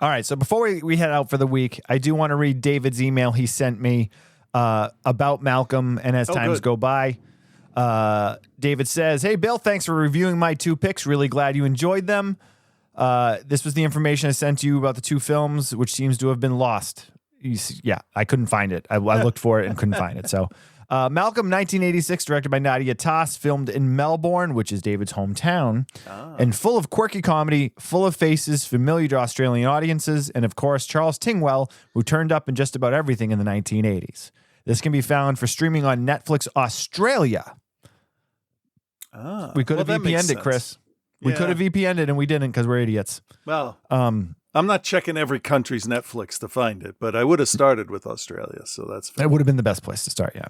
All right, so before we head out for the week, I do want to read David's email he sent me about Malcolm and as times go by. David says, "Hey, Bill, thanks for reviewing my 2 picks. Really glad you enjoyed them. This was the information I sent you about the 2 films, which seems to have been lost." Yeah, I couldn't find it. I looked for it and couldn't find it. So Malcolm, 1986, directed by Nadia Tass, filmed in Melbourne, which is David's hometown, and full of quirky comedy, full of faces familiar to Australian audiences, and of course, Charles Tingwell, who turned up in just about everything in the 1980s. This can be found for streaming on Netflix Australia. We could have VPN'd it, Chris. We could have VPN'd it, and we didn't because we're idiots. Well, I'm not checking every country's Netflix to find it, but I would have started with Australia, so that's fine. It would have been the best place to start, yeah.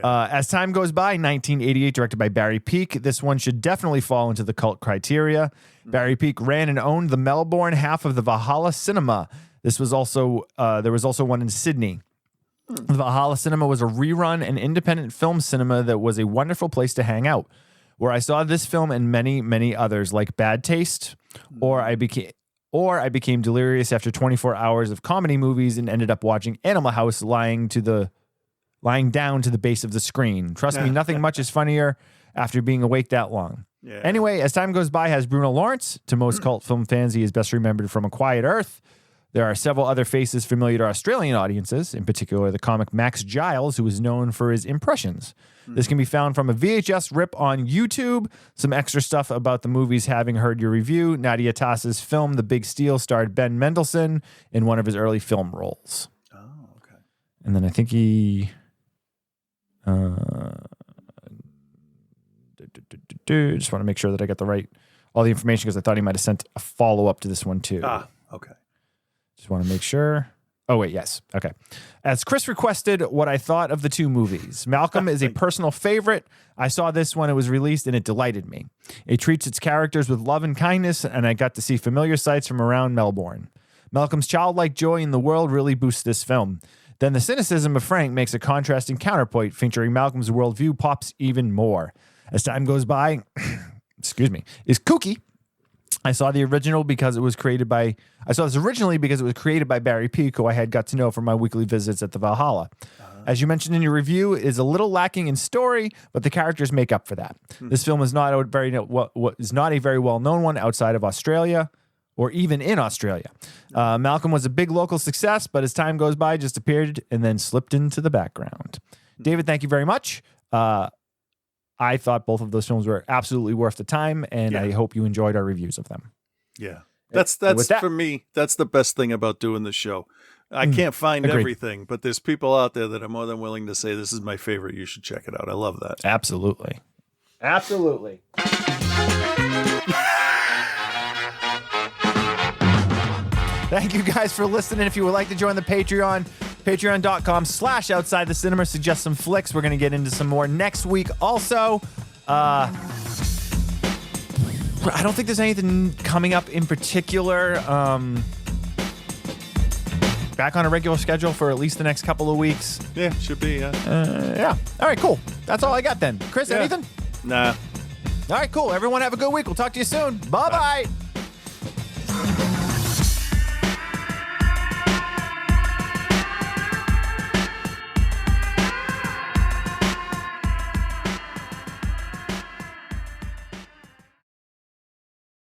As time goes by, 1988, directed by Barry Peake. This one should definitely fall into the cult criteria. Barry Peake ran and owned the Melbourne half of the Valhalla Cinema. This was also there was also one in Sydney. The Valhalla Cinema was a rerun and independent film cinema that was a wonderful place to hang out, where I saw this film and many, many others like Bad Taste, or I became delirious after 24 hours of comedy movies and ended up watching Animal House lying down to the base of the screen. Trust me, nothing much is funnier after being awake that long. Yeah. Anyway, as time goes by, has Bruno Lawrence. To most cult film fans, he is best remembered from A Quiet Earth. There are several other faces familiar to Australian audiences, in particular the comic Max Giles, who is known for his impressions. This can be found from a VHS rip on YouTube. Some extra stuff about the movies, having heard your review. Nadia Tass's film The Big Steal starred Ben Mendelsohn in one of his early film roles. Oh, okay. And then I think he... just want to make sure that I got all the information because I thought he might have sent a follow-up to this one too. Okay. Just want to make sure. Oh, wait, yes. Okay. As Chris requested, what I thought of the 2 movies. Malcolm is a personal favorite. I saw this when it was released, and it delighted me. It treats its characters with love and kindness, and I got to see familiar sights from around Melbourne. Malcolm's childlike joy in the world really boosts this film. Then the cynicism of Frank makes a contrasting counterpoint featuring Malcolm's worldview pops even more. As time goes by, is kooky. I saw this originally because it was created by Barry Peake, who I had got to know from my weekly visits at the Valhalla. As you mentioned in your review, it is a little lacking in story, but the characters make up for that. This film is not a very well-known one outside of Australia. or even in Australia. Malcolm was a big local success, but as time goes by, just appeared and then slipped into the background. David, thank you very much. I thought both of those films were absolutely worth the time, and I hope you enjoyed our reviews of them. Yeah. That's for me, that's the best thing about doing the show. I can't find everything, but there's people out there that are more than willing to say, this is my favorite. You should check it out. I love that. Absolutely. Thank you guys for listening. If you would like to join the Patreon, patreon.com/outside the cinema, suggest some flicks. We're going to get into some more next week. Also, I don't think there's anything coming up in particular. Back on a regular schedule for at least the next couple of weeks. Yeah, should be, yeah. Yeah. All right, cool. That's all I got then. Chris, anything? Nah. All right, cool. Everyone have a good week. We'll talk to you soon. Bye-bye.